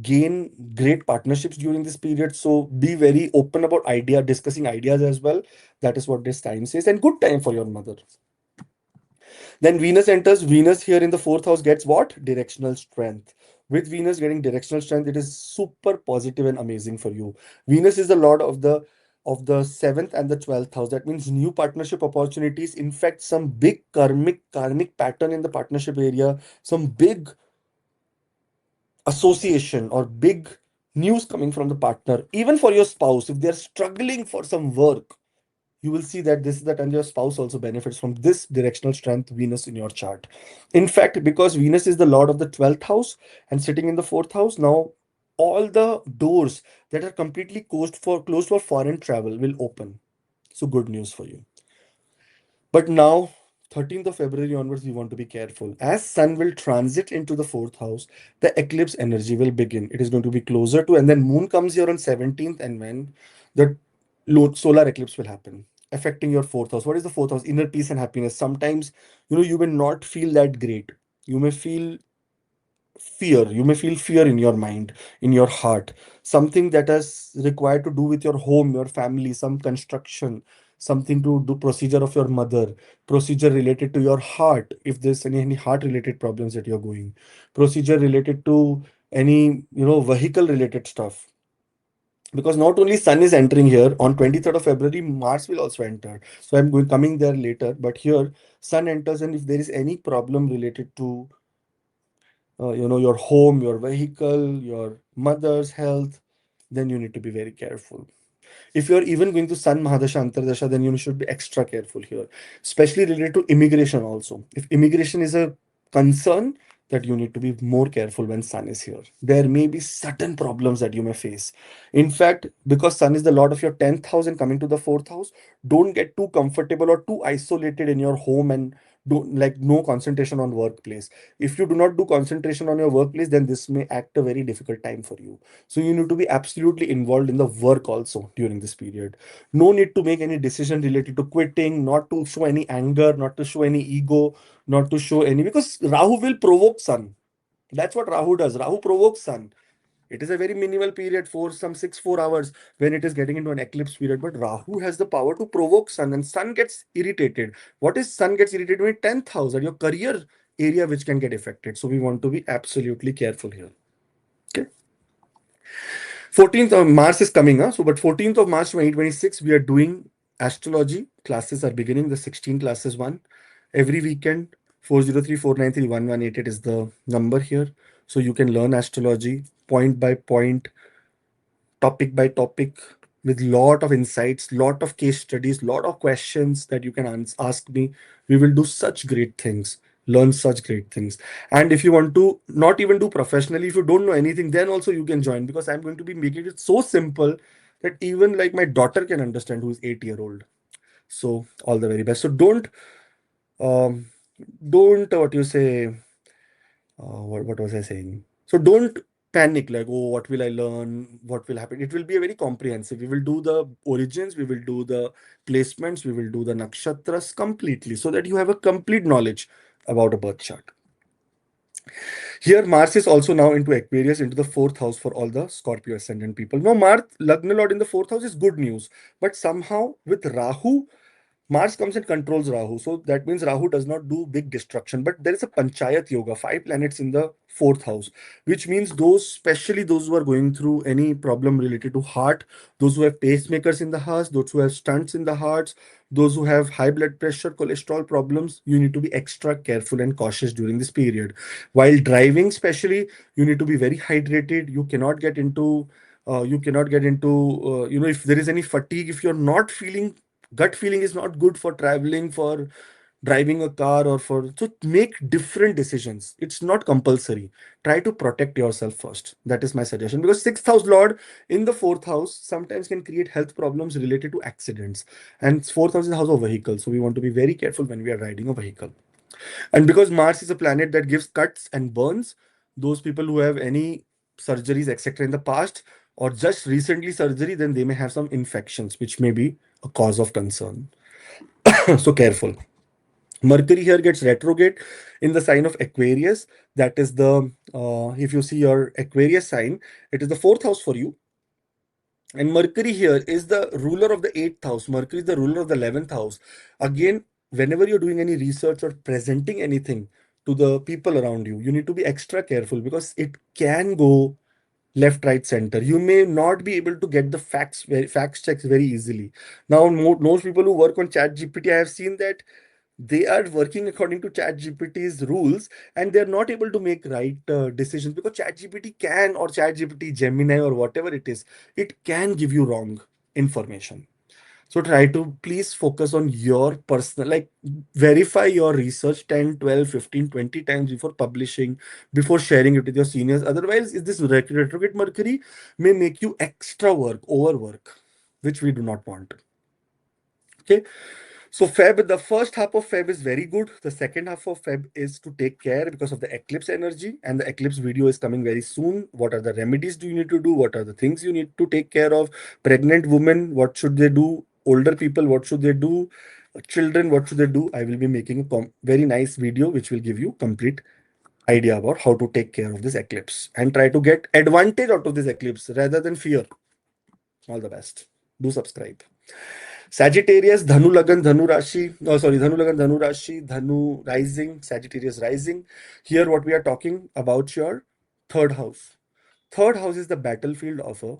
[SPEAKER 2] gain great partnerships during this period. So be very open about discussing ideas as well. That is what this time says, and good time for your mother. Then Venus enters. Venus here in the fourth house gets what? Directional strength. With Venus getting directional strength, it is super positive and amazing for you. Venus is the lord of the seventh and the 12th house. That means new partnership opportunities. In fact, some big karmic pattern in the partnership area, some big association or big news coming from the partner, even for your spouse. If they're struggling for some work, you will see that this is the time your spouse also benefits from this directional strength Venus in your chart. In fact, because Venus is the lord of the 12th house and sitting in the fourth house, now all the doors that are completely closed for foreign travel will open. So good news for you. But now, 13th of February onwards, we want to be careful. As Sun will transit into the fourth house, the eclipse energy will begin. It is going to be closer to, and then Moon comes here on 17th, and when the solar eclipse will happen, affecting your fourth house. What is the fourth house? Inner peace and happiness. Sometimes, you may not feel that great. You may feel fear. You may feel fear in your mind, in your heart. Something that is required to do with your home, your family, some construction, something to do procedure of your mother, procedure related to your heart, if there's any heart related problems that you're going, procedure related to any, vehicle related stuff. Because not only sun is entering here on 23rd of February, Mars will also enter. So I'm going coming there later, but here sun enters, and if there is any problem related to your home, your vehicle, your mother's health, then you need to be very careful. If you're even going to Sun Mahadasha Antardasha, then you should be extra careful here, especially related to immigration also. If immigration is a concern, that you need to be more careful when Sun is here. There may be certain problems that you may face. In fact, because Sun is the Lord of your 10th house and coming to the 4th house, don't get too comfortable or too isolated in your home, and do like no concentration on workplace. If you do not do concentration on your workplace, then this may act a very difficult time for you. So you need to be absolutely involved in the work also during this period. No need to make any decision related to quitting, not to show any anger, not to show any ego, not to show any, because Rahu will provoke Sun. That's what Rahu does. Rahu provokes Sun. It is a very minimal period, for some 4 hours when it is getting into an eclipse period. But Rahu has the power to provoke Sun, and Sun gets irritated. What is Sun gets irritated with? 10th house, and your career area which can get affected. So we want to be absolutely careful here. Okay. 14th of March is coming, huh? So, but 14th of March 2026, we are doing astrology. Classes are beginning, the 16 classes one. Every weekend, 403-493-1188 is the number here. So you can learn astrology point by point, topic by topic, with lot of insights, lot of case studies, lot of questions that you can ask me. We will do such great things, learn such great things. And if you want to not even do professionally, if you don't know anything, then also you can join, because I'm going to be making it so simple that even like my daughter can understand, who is 8 year old. So all the very best. So um don't what you say what was I saying? So don't panic like, oh, what will I learn? What will happen? It will be a very comprehensive. We will do the origins, we will do the placements, we will do the nakshatras completely, so that you have a complete knowledge about a birth chart. Here, Mars is also now into Aquarius, into the 4th house for all the Scorpio ascendant people. Now, Mars, Lagna Lord in the 4th house is good news, but somehow with Rahu, Mars comes and controls Rahu. So that means Rahu does not do big destruction. But there is a Panchayat Yoga, 5 planets in the 4th house, which means those, especially those who are going through any problem related to heart, those who have pacemakers in the heart, those who have stunts in the hearts, those who have high blood pressure, cholesterol problems, you need to be extra careful and cautious during this period. While driving, especially, you need to be very hydrated. You cannot get into, if there is any fatigue, if you're not feeling, gut feeling is not good for traveling, for driving a car, or for, so make different decisions. It's not compulsory. Try to protect yourself first. That is my suggestion, because 6th house lord in the 4th house sometimes can create health problems related to accidents, and 4th house is the house of vehicle, so we want to be very careful when we are riding a vehicle. And because Mars is a planet that gives cuts and burns, those people who have any surgeries etc in the past, or just recently surgery, then they may have some infections which may be a cause of concern. So careful. Mercury here gets retrograde in the sign of Aquarius. That is the, if you see your Aquarius sign, it is the 4th house for you. And Mercury here is the ruler of the 8th house. Mercury is the ruler of the 11th house. Again, whenever you're doing any research or presenting anything to the people around you, you need to be extra careful, because it can go left, right, center. You may not be able to get the facts checks very easily. Now, most people who work on Chat GPT, I have seen that they are working according to Chat GPT's rules, and they're not able to make right decisions, because Chat GPT can, or Chat GPT, Gemini, or whatever it can give you wrong information. So try to please focus on your personal, like verify your research 10, 12, 15, 20 times before publishing, before sharing it with your seniors. Otherwise, is this retrograde Mercury may make you extra work, overwork, which we do not want. Okay. So Feb, the first half of Feb is very good. The second half of Feb is to take care because of the eclipse energy, and the eclipse video is coming very soon. What are the remedies do you need to do? What are the things you need to take care of? Pregnant women, what should they do? Older people, what should they do? Children, what should they do? I will be making a very nice video which will give you complete idea about how to take care of this eclipse and try to get advantage out of this eclipse rather than fear. All the best. Do subscribe. Sagittarius, Dhanu Lagan, Dhanu Rashi. Oh, sorry, Dhanu Lagan, Dhanu Rashi, Dhanu rising, Sagittarius rising. Here, what we are talking about your third house. Third house is the battlefield of a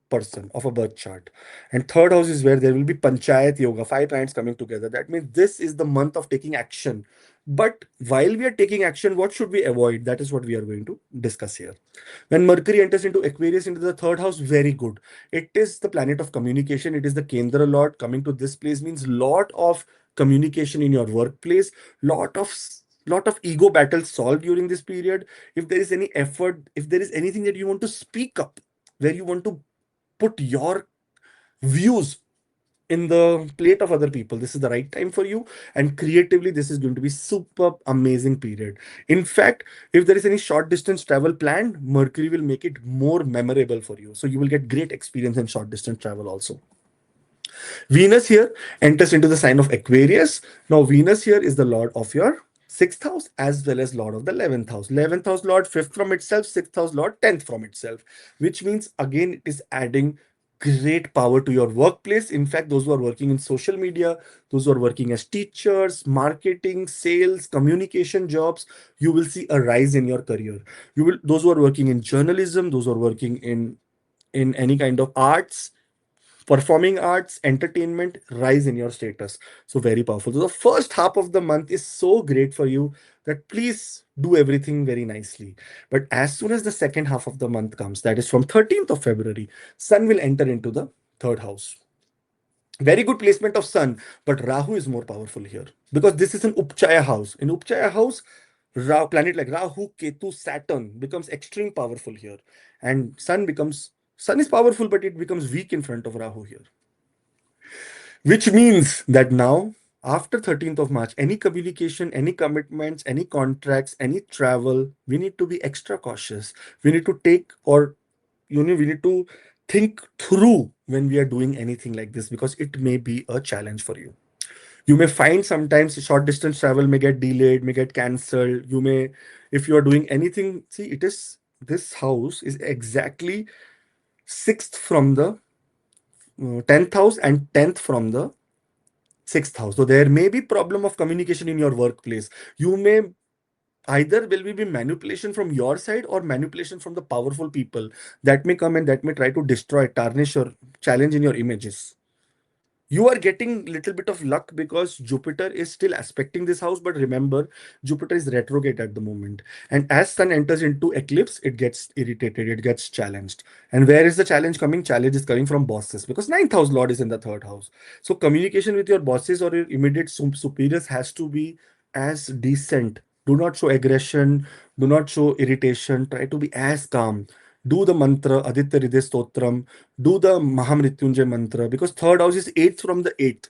[SPEAKER 2] person, of a birth chart. And third house is where there will be Panchayat Yoga, 5 planets coming together. That means this is the month of taking action. But while we are taking action, what should we avoid? That is what we are going to discuss here. When Mercury enters into Aquarius, into the third house, very good. It is the planet of communication. It is the Kendra Lord. Coming to this place means lot of communication in your workplace, lot of ego battles solved during this period. If there is any effort, if there is anything that you want to speak up, where you want to put your views in the plate of other people, this is the right time for you. And creatively, this is going to be super amazing period. In fact, if there is any short distance travel planned, Mercury will make it more memorable for you, so you will get great experience in short distance travel also. Venus here enters into the sign of Aquarius. Now, Venus here is the lord of your sixth house as well as lord of the 11th house. 11th house lord, fifth from itself, sixth house lord, 10th from itself, which means again, it is adding great power to your workplace. In fact, those who are working in social media, those who are working as teachers, marketing, sales, communication jobs, you will see a rise in your career. You will, those who are working in journalism, those who are working in any kind of arts, performing arts, entertainment, rise in your status. So very powerful. So the first half of the month is so great for you that please do everything very nicely. But as soon as the second half of the month comes, that is from 13th of February, Sun will enter into the third house. Very good placement of Sun, but Rahu is more powerful here because this is an Upchaya house. In Upchaya house, planet like Rahu, Ketu, Saturn becomes extreme powerful here, and Sun is powerful, but it becomes weak in front of Rahu here. Which means that now, after 13th of March, any communication, any commitments, any contracts, any travel, we need to be extra cautious. We need to take, or we need to think through when we are doing anything like this, because it may be a challenge for you. You may find sometimes short distance travel may get delayed, may get cancelled. You may, if you are doing anything, see, it is, this house is exactly sixth from the 10th house and 10th from the sixth house. So there may be problem of communication in your workplace. You may, either will be manipulation from your side or manipulation from the powerful people that may come and that may try to destroy, tarnish, or challenge in your images. You are getting little bit of luck because Jupiter is still aspecting this house, but remember, Jupiter is retrograde at the moment, and as Sun enters into eclipse, it gets irritated, it gets challenged. And where is the challenge coming? Challenge is coming from bosses, because ninth house lord is in the third house. So communication with your bosses or your immediate superiors has to be as decent. Do not show aggression, do not show irritation, try to be as calm. Do the mantra Aditya Hriday Stotram, do the Mahamrityunjay mantra, because third house is eighth from the eighth.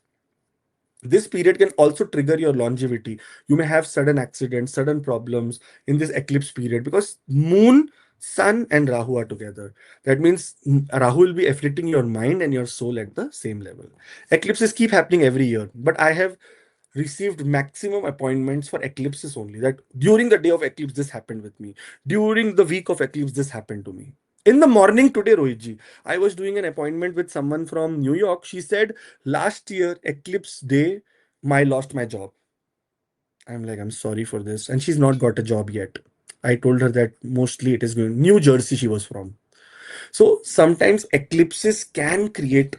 [SPEAKER 2] This period can also trigger your longevity. You may have sudden accidents, sudden problems in this eclipse period, because Moon, Sun, and Rahu are together. That means Rahu will be afflicting your mind and your soul at the same level. Eclipses keep happening every year, but I have received maximum appointments for eclipses only. That during the day of eclipse, this happened with me. During the week of eclipse, this happened to me. In the morning today, Rohitji, I was doing an appointment with someone from New York. She said, last year, eclipse day, I lost my job. I'm like, I'm sorry for this. And she's not got a job yet. I told her that mostly it is going, New Jersey, she was from. So sometimes eclipses can create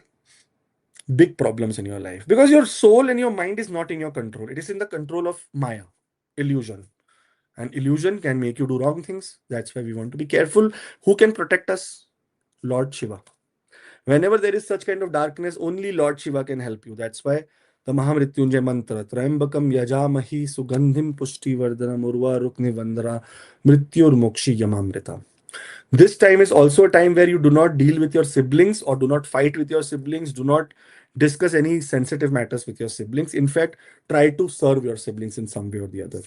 [SPEAKER 2] big problems in your life because your soul and your mind is not in your control. It is in the control of Maya, illusion. And illusion can make you do wrong things. That's why we want to be careful. Who can protect us? Lord Shiva. Whenever there is such kind of darkness, only Lord Shiva can help you. That's why the Mahamrityunjay mantra, Trayambakam Yajamahi Sugandhim Pushti Vardhanam Urva Rukni Vandara Mrityur Mokshi Yamamrita. This time is also a time where you do not deal with your siblings or do not fight with your siblings. Do not discuss any sensitive matters with your siblings. In fact, try to serve your siblings in some way or the other.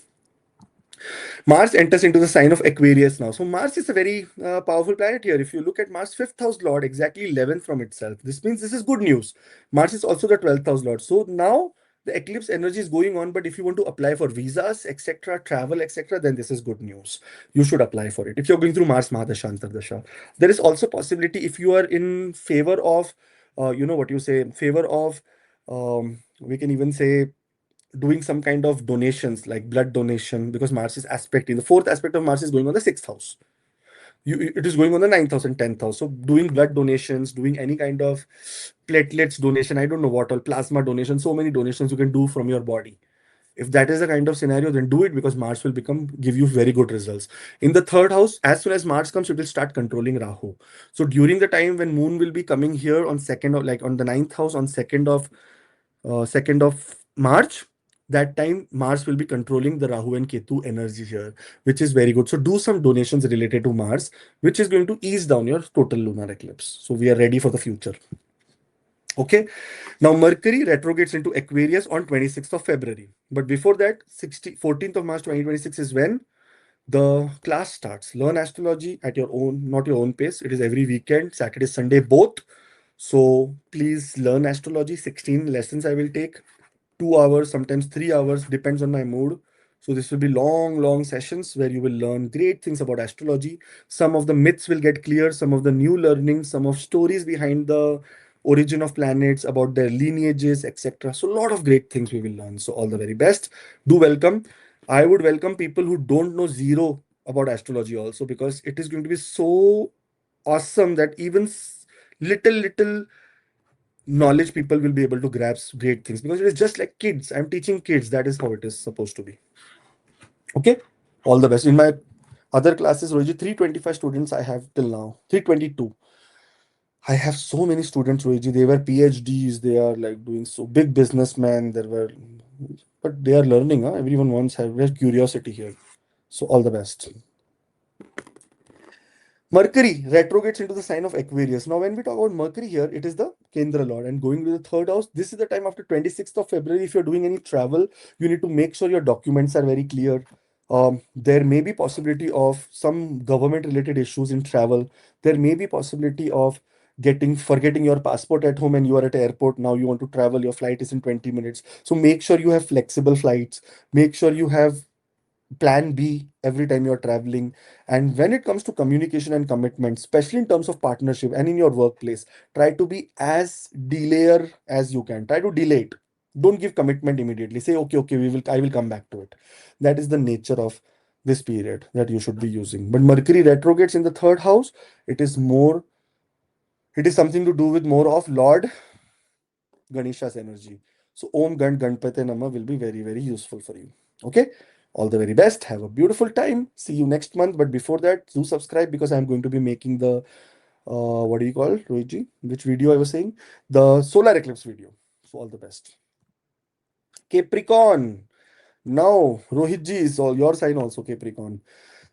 [SPEAKER 2] Mars enters into the sign of Aquarius now. So Mars is a very powerful planet here. If you look at Mars, fifth house lord, exactly 11th from itself. This means this is good news. Mars is also the 12th house lord. So now the eclipse energy is going on, but if you want to apply for visas, etc., travel, etc., then this is good news. You should apply for it. If you're going through Mars Mahadasha Antardasha, there is also possibility if you are in favor of what you say, favor of, we can even say, doing some kind of donations like blood donation, because Mars is aspect in the fourth aspect of Mars is going on the sixth house. It is going on the ninth house and 10th house. So doing blood donations, doing any kind of platelets donation, I don't know what all, plasma donation, so many donations you can do from your body. If that is the kind of scenario, then do it, because Mars will give you very good results. In the third house, as soon as Mars comes, it will start controlling Rahu. So during the time when Moon will be coming here on second, of like on the ninth house on 2nd of March, that time Mars will be controlling the Rahu and Ketu energy here, which is very good. So do some donations related to Mars, which is going to ease down your total lunar eclipse. So we are ready for the future. Okay. Now Mercury retrogrades into Aquarius on 26th of February. But before that, 14th of March 2026 is when the class starts. Learn astrology at your own, not your own pace. It is every weekend, Saturday, Sunday, both. So please learn astrology. 16 lessons I will take. 2 hours, sometimes 3 hours, depends on my mood. So this will be long, long sessions where you will learn great things about astrology. Some of the myths will get clear, some of the new learnings, some of stories behind the origin of planets, about their lineages, etc. So a lot of great things we will learn. So all the very best. Do welcome. I would welcome people who don't know zero about astrology also, because it is going to be so awesome that even little knowledge people will be able to grasp great things, because it is just like kids. I'm teaching kids. That is how it is supposed to be. Okay. All the best. In my other classes, Roji, 325 students I have till now. 322. I have so many students, Roji. They were PhDs. They are like doing so big businessmen. There were, but they are learning. Huh? Everyone wants have curiosity here. So all the best. Mercury retrogrades into the sign of Aquarius. Now, when we talk about Mercury here, it is the Kendra Lord and going to the third house. This is the time after 26th of February. If you're doing any travel, you need to make sure your documents are very clear. There may be possibility of some government related issues in travel. There may be possibility of forgetting your passport at home and you are at airport. Now you want to travel, your flight is in 20 minutes. So make sure you have flexible flights. Make sure you have plan B every time you're traveling. And when it comes to communication and commitment, especially in terms of partnership and in your workplace, try to be as delayer as you can. Try to delay it. Don't give commitment immediately. Say, okay, I will come back to it. That is the nature of this period that you should be using. But Mercury retrogrades in the third house. It is something to do with more of Lord Ganesha's energy. So Om Ganpate Nama will be very, very useful for you. Okay. All the very best. Have a beautiful time. See you next month. But before that, do subscribe, because I'm going to be making the what do you call, Rohitji? Which video I was saying? The solar eclipse video. So all the best. Capricorn. Now, Rohitji is all your sign also, Capricorn.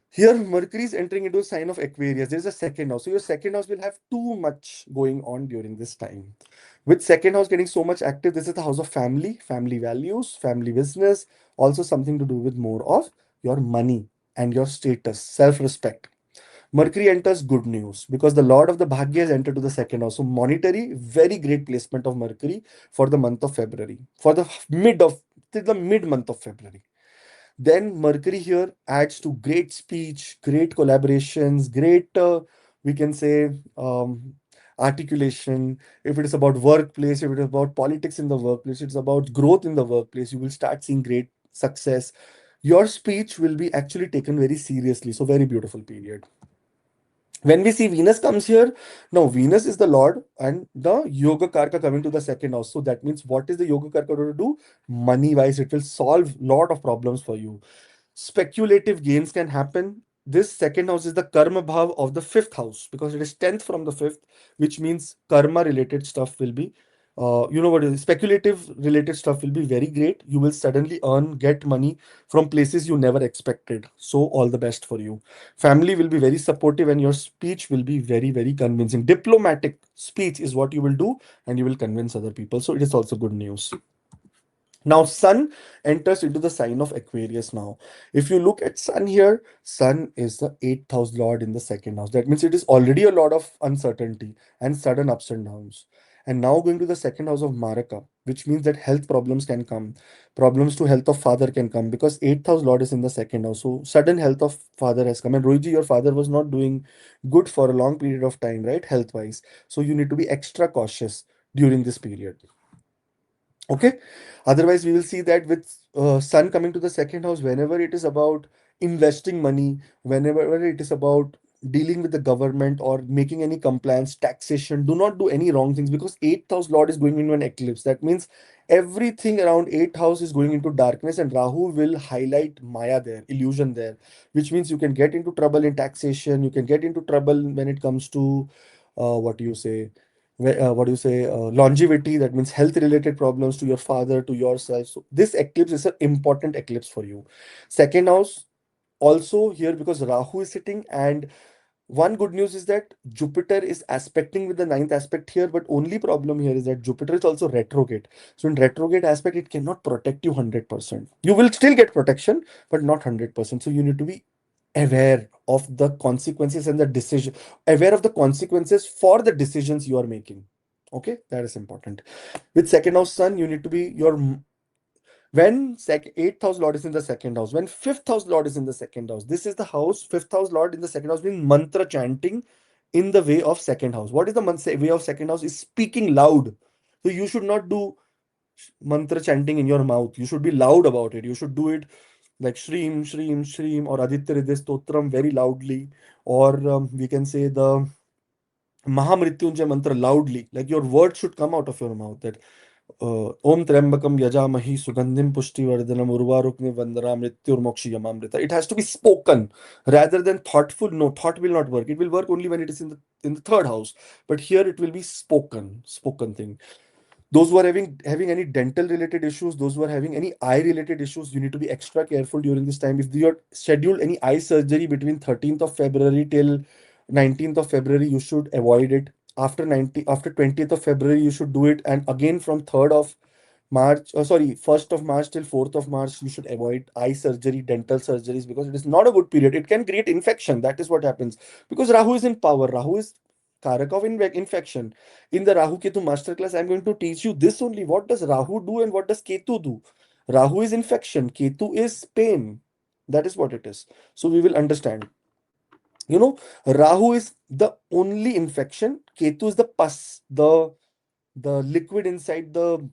[SPEAKER 2] Here, Mercury is entering into a sign of Aquarius. There's a second house. So your second house will have too much going on during this time. With second house getting so much active, this is the house of family, family values, family business, also something to do with more of your money and your status, self-respect. Mercury enters good news because the Lord of the Bhagya has entered to the second house. So monetary, very great placement of Mercury for the month of February, for the till the mid month of February. Then Mercury here adds to great speech, great collaborations, great, we can say, articulation. If it is about workplace, if it is about politics in the workplace, it's about growth in the workplace, you will start seeing great success. Your speech will be actually taken very seriously. So very beautiful period. When we see Venus comes here, now Venus is the Lord and the Yoga Karka coming to the second house. So that means what is the Yoga Karka going to do? Money wise, it will solve a lot of problems for you. Speculative gains can happen. This second house is the karma bhav of the fifth house, because it is 10th from the fifth, which means karma related stuff will be, you know what is speculative related stuff will be very great. You will suddenly get money from places you never expected. So all the best for you. Family will be very supportive and your speech will be very, very convincing. Diplomatic speech is what you will do and you will convince other people. So it is also good news. Now, Sun enters into the sign of Aquarius now. If you look at Sun here, Sun is the 8th house lord in the second house. That means it is already a lot of uncertainty and sudden ups and downs. And now going to the second house of Maraka, which means that health problems can come. Problems to health of father can come, because 8th house lord is in the second house. So sudden health of father has come. And Rohiji, your father was not doing good for a long period of time, right? Health wise. So you need to be extra cautious. during this period. Okay. Otherwise, we will see that with sun coming to the second house, whenever it is about investing money, whenever it is about dealing with the government or making any compliance, taxation, do not do any wrong things, because eighth house lord is going into an eclipse. That means everything around eighth house is going into darkness, and Rahu will highlight Maya there, illusion there, which means you can get into trouble in taxation, you can get into trouble when it comes to what do you say? What do you say, longevity, that means health related problems to your father, to yourself. So this eclipse is an important eclipse for you. Second house also here, because Rahu is sitting, and one good news is that Jupiter is aspecting with the ninth aspect here, but only problem here is that Jupiter is also retrograde. So in retrograde aspect, it cannot protect you 100%. You will still get protection, but not 100%. So you need to be aware of the consequences and the decision, aware of the consequences for the decisions you are making. Okay, that is important. With second house sun, you need to be your, when eighth house lord is in the second house, when fifth house lord is in the second house, this is the house, fifth house lord in the second house means mantra chanting in the way of second house. What is the way of second house? Is speaking loud. So you should not do mantra chanting in your mouth. You should be loud about it. You should do it like Shreem, Shreem, Shreem, or Aditya Hriday Stotram very loudly, or we can say the Mahamrityunjay mantra loudly. Like your words should come out of your mouth. That Om Trembakam Yajamahi Sugandhim Pushtivardhanam Urvarukmi Vandana Mrityurmokshiyamamrita. It has to be spoken rather than thoughtful. No, thought will not work. It will work only when it is in the third house. But here it will be spoken thing. Those who are having any dental related issues, those who are having any eye related issues, you need to be extra careful during this time. If you are scheduled any eye surgery between 13th of February till 19th of February, you should avoid it. After 20th of February, you should do it, and again from 3rd of March, sorry, 1st of March till 4th of March, you should avoid eye surgery, dental surgeries, because it is not a good period. It can create infection. That is what happens. Because Rahu is in power. Rahu is Karak of infection. In the Rahu Ketu masterclass, I'm going to teach you this only. What does Rahu do and what does Ketu do? Rahu is infection, Ketu is pain. That is what it is. So we will understand. You know, Rahu is the only infection, Ketu is the pus, the liquid inside the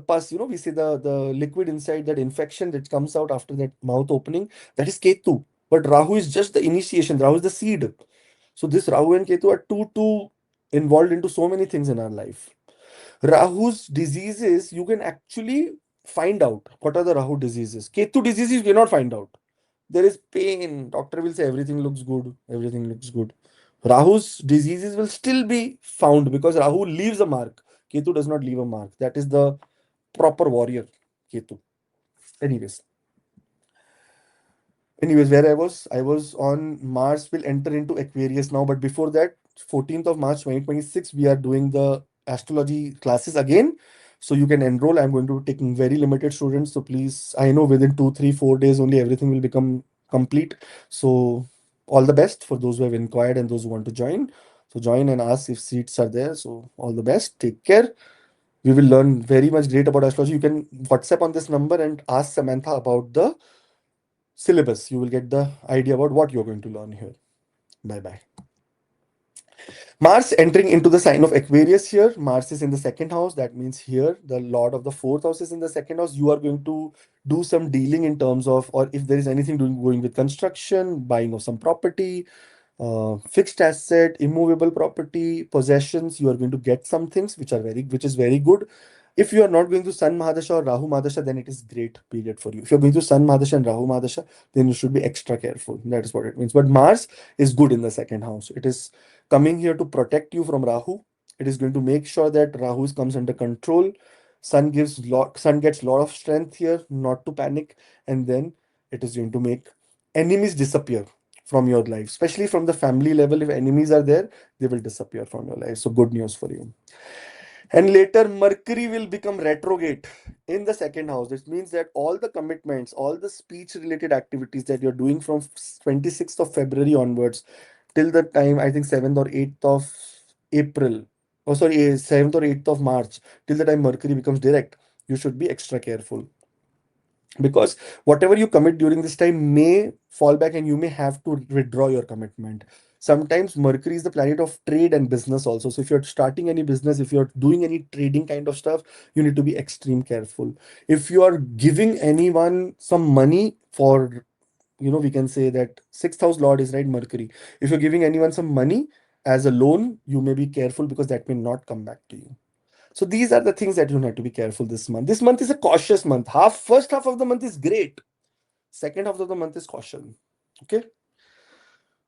[SPEAKER 2] pus, we say the liquid inside that infection that comes out after that mouth opening, that is Ketu. But Rahu is just the initiation. Rahu is the seed. So this Rahu and Ketu are too involved into so many things in our life. Rahu's diseases, you can actually find out what are the Rahu diseases. Ketu diseases you cannot find out. There is pain. Doctor will say everything looks good. Everything looks good. Rahu's diseases will still be found because Rahu leaves a mark. Ketu does not leave a mark. That is the proper warrior, Ketu. Anyways, where I was on Mars will enter into Aquarius now, but before that, 14th of March 2026, we are doing the astrology classes again. So you can enroll. I'm going to be taking very limited students. So please, I know within 2, 3, 4 days only everything will become complete. So all the best for those who have inquired and those who want to join. So join and ask if seats are there. So all the best. Take care. We will learn very much great about astrology. You can WhatsApp on this number and ask Samantha about the syllabus. You will get the idea about what you're going to learn here. Bye bye. Mars entering into the sign of Aquarius here. Mars is in the second house. That means here the Lord of the fourth house is in the second house. You are going to do some dealing in terms of, or if there is anything going with construction, buying of some property, fixed asset, immovable property, possessions. You are going to get some things which is very good. If you are not going to Sun Mahadasha or Rahu Mahadasha, then it is great period for you. If you're going to Sun Mahadasha and Rahu Mahadasha, then you should be extra careful. That is what it means. But Mars is good in the second house. It is coming here to protect you from Rahu. It is going to make sure that Rahu comes under control. Sun gets lot of strength here, not to panic, and then it is going to make enemies disappear from your life, especially from the family level. If enemies are there, they will disappear from your life. So good news for you. And later, Mercury will become retrograde in the second house. This means that all the commitments, all the speech related activities that you're doing from 26th of February onwards till the time, I think 7th or 8th of April, oh sorry, 7th or 8th of March, till the time Mercury becomes direct, you should be extra careful, because whatever you commit during this time may fall back and you may have to withdraw your commitment. Sometimes Mercury is the planet of trade and business also. So if you're starting any business, if you're doing any trading kind of stuff, you need to be extreme careful. If you are giving anyone some money for, we can say that sixth house lord is right, Mercury. If you're giving anyone some money as a loan, you may be careful because that may not come back to you. So these are the things that you have to be careful this month. This month is a cautious month. First half of the month is great. Second half of the month is caution. Okay.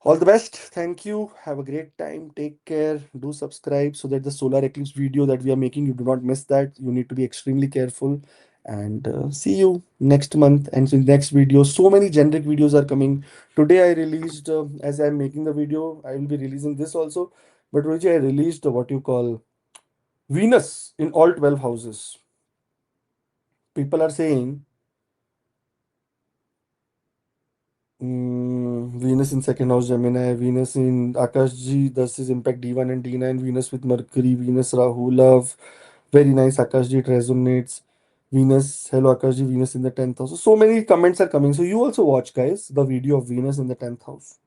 [SPEAKER 2] All the best. Thank you. Have a great time. Take care. Do subscribe so that the solar eclipse video that we are making, you do not miss that. You need to be extremely careful. And see you next month and in next video. So many generic videos are coming. Today I released, as I'm making the video, I will be releasing this also. But Roji, I released what you call Venus in all 12 houses. People are saying Venus in second house Gemini, Venus in Akash Ji, this is impact D1 and D9, Venus with Mercury, Venus Rahu, love. Very nice, Akash Ji, it resonates. Venus, hello Akash Ji, Venus in the 10th house. So many comments are coming. So you also watch, guys, the video of Venus in the 10th house.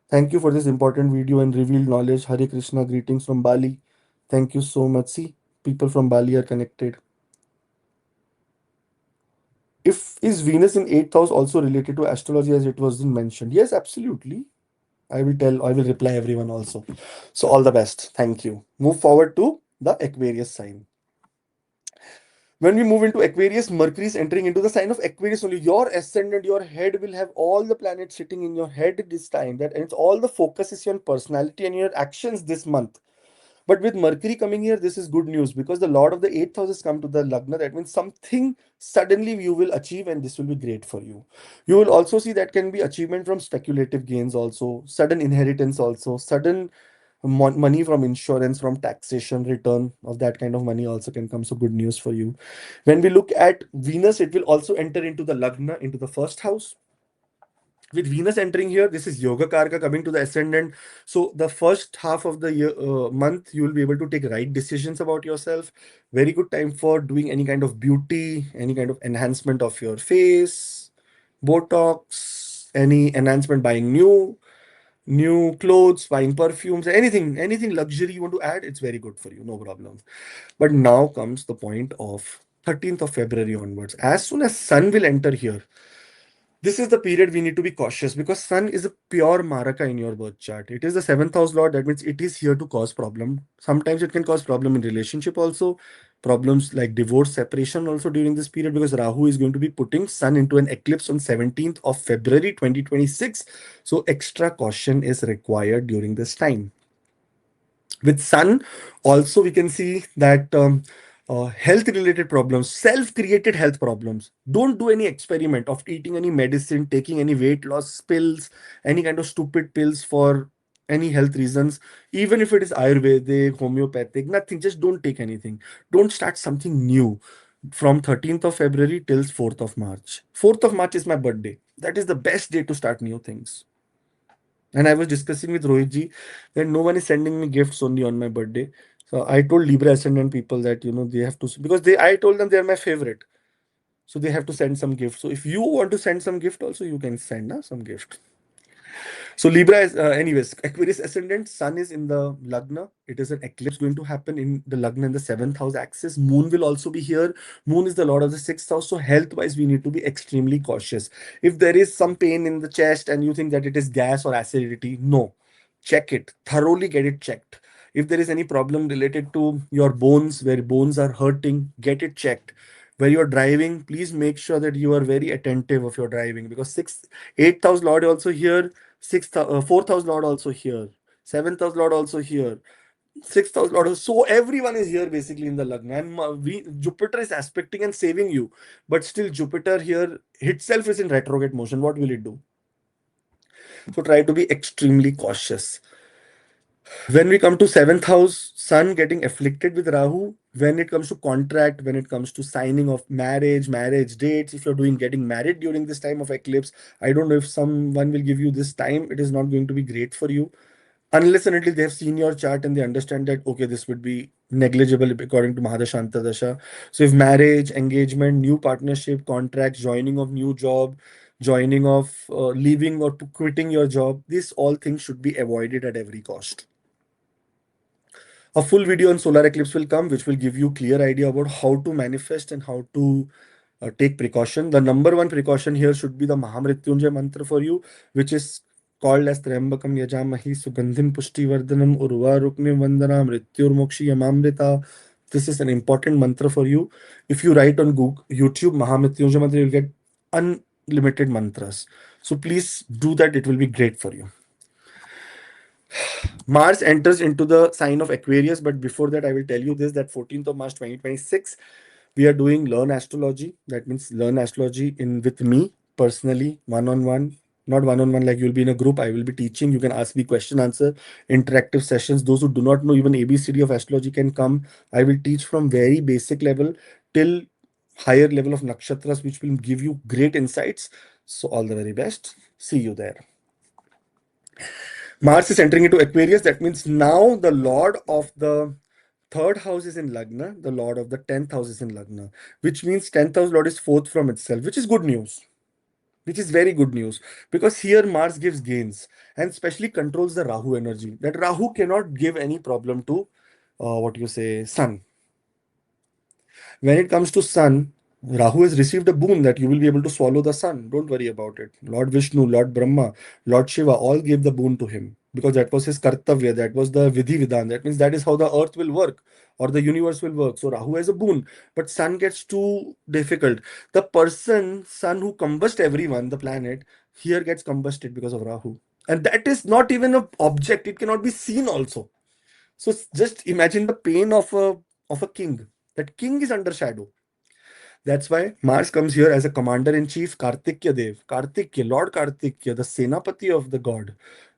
[SPEAKER 2] Thank you for this important video and revealed knowledge. Hare Krishna, greetings from Bali. Thank you so much. See, people from Bali are connected. If is Venus in 8th house also related to astrology as it was mentioned? Yes, absolutely. I will reply everyone also. So all the best. Thank you. Move forward to the Aquarius sign. When we move into Aquarius, Mercury is entering into the sign of Aquarius only. Your ascendant, your head will have all the planets sitting in your head this time. That and it's all the focus is on personality and your actions this month. But with Mercury coming here, this is good news because the Lord of the 8th house has come to the Lagna. That means something suddenly you will achieve, and this will be great for you. You will also see that can be achievement from speculative gains, also, sudden inheritance, also, sudden money from insurance, from taxation, return of that kind of money also can come. So, good news for you. When we look at Venus, it will also enter into the Lagna, into the first house with Venus entering here. This is Yoga Karka coming to the ascendant. So the first half of the year, month, you will be able to take right decisions about yourself. Very good time for doing any kind of beauty, any kind of enhancement of your face, Botox, any enhancement, buying new clothes, buying perfumes, anything luxury you want to add. It's very good for you, no problem. But now comes the point of 13th of February onwards. As soon as Sun will enter here, this is the period we need to be cautious because Sun is a pure Maraka in your birth chart. It is the seventh house lord. That means it is here to cause problem. Sometimes it can cause problem in relationship also, problems like divorce, separation also during this period because Rahu is going to be putting Sun into an eclipse on 17th of February 2026. So extra caution is required during this time. With Sun, also we can see that health related problems, self created health problems. Don't do any experiment of eating any medicine, taking any weight loss pills, any kind of stupid pills for any health reasons, even if it is Ayurvedic, homeopathic, nothing. Just don't take anything. Don't start something new from 13th of February till 4th of March. 4th of March is my birthday. That is the best day to start new things. And I was discussing with Rohit ji that no one is sending me gifts only on my birthday. So I told Libra ascendant people that they have to, because I told them they are my favorite. So they have to send some gift. So if you want to send some gift also, you can send some gift. So Libra is, anyways, Aquarius ascendant, Sun is in the Lagna. It is an eclipse going to happen in the Lagna in the seventh house axis. Moon will also be here. Moon is the lord of the sixth house. So health wise, we need to be extremely cautious. If there is some pain in the chest and you think that it is gas or acidity, no, check it thoroughly, get it checked. If there is any problem related to your bones, where bones are hurting, get it checked. Where you're driving, please make sure that you are very attentive of your driving because 8th house lord also here, fourth house lord also here, seventh house lord also here, sixth house lord. So everyone is here basically in the lagna, and Jupiter is aspecting and saving you, but still Jupiter here itself is in retrograde motion. What will it do? So try to be extremely cautious. When we come to seventh house, Sun getting afflicted with Rahu. When it comes to contract, when it comes to signing of marriage dates, if you're getting married during this time of eclipse, I don't know if someone will give you this time. It is not going to be great for you unless and until they have seen your chart and they understand that okay, this would be negligible according to Mahadashanta Dasha. So if marriage, engagement, new partnership, contracts, joining of new job, joining of, leaving or quitting your job. These all things should be avoided at every cost. A full video on solar eclipse will come, which will give you clear idea about how to manifest and how to take precaution. The number one precaution here should be the Mahamrityunjay mantra for you, which is called as Trambakam Yajamahi Sugandhim Pushtivardhanam Urva Rukmim Vandana Mrityurmokshi Yamamrita. This is an important mantra for you. If you write on Google, YouTube Mahamrityunjay mantra, you'll get unlimited mantras. So please do that. It will be great for you. Mars enters into the sign of Aquarius, but before that, I will tell you this, that 14th of March 2026, we are doing Learn Astrology. That means learn astrology in with me personally, one-on-one. Not one-on-one like you'll be in a group. I will be teaching. You can ask me question, answer, interactive sessions. Those who do not know even ABCD of astrology can come. I will teach from very basic level till higher level of nakshatras, which will give you great insights. So all the very best. See you there. Mars is entering into Aquarius. That means now the Lord of the third house is in Lagna, the Lord of the 10th house is in Lagna, which means 10th house Lord is fourth from itself, which is good news. Which is very good news, because here Mars gives gains and especially controls the Rahu energy. That Rahu cannot give any problem to what you say, Sun. When it comes to Sun, Rahu has received a boon that you will be able to swallow the sun. Don't worry about it. Lord Vishnu, Lord Brahma, Lord Shiva all gave the boon to him because that was his kartavya, that was the vidhi vidan. That means that is how the earth will work or the universe will work. So Rahu has a boon, but sun gets too difficult. The person, sun who combusts everyone, the planet, here gets combusted because of Rahu. And that is not even an object, it cannot be seen also. So just imagine the pain of a king. That king is under shadow. That's why Mars comes here as a commander-in-chief, Kartikya Dev. Kartikya, Lord Kartikya, the Senapati of the god.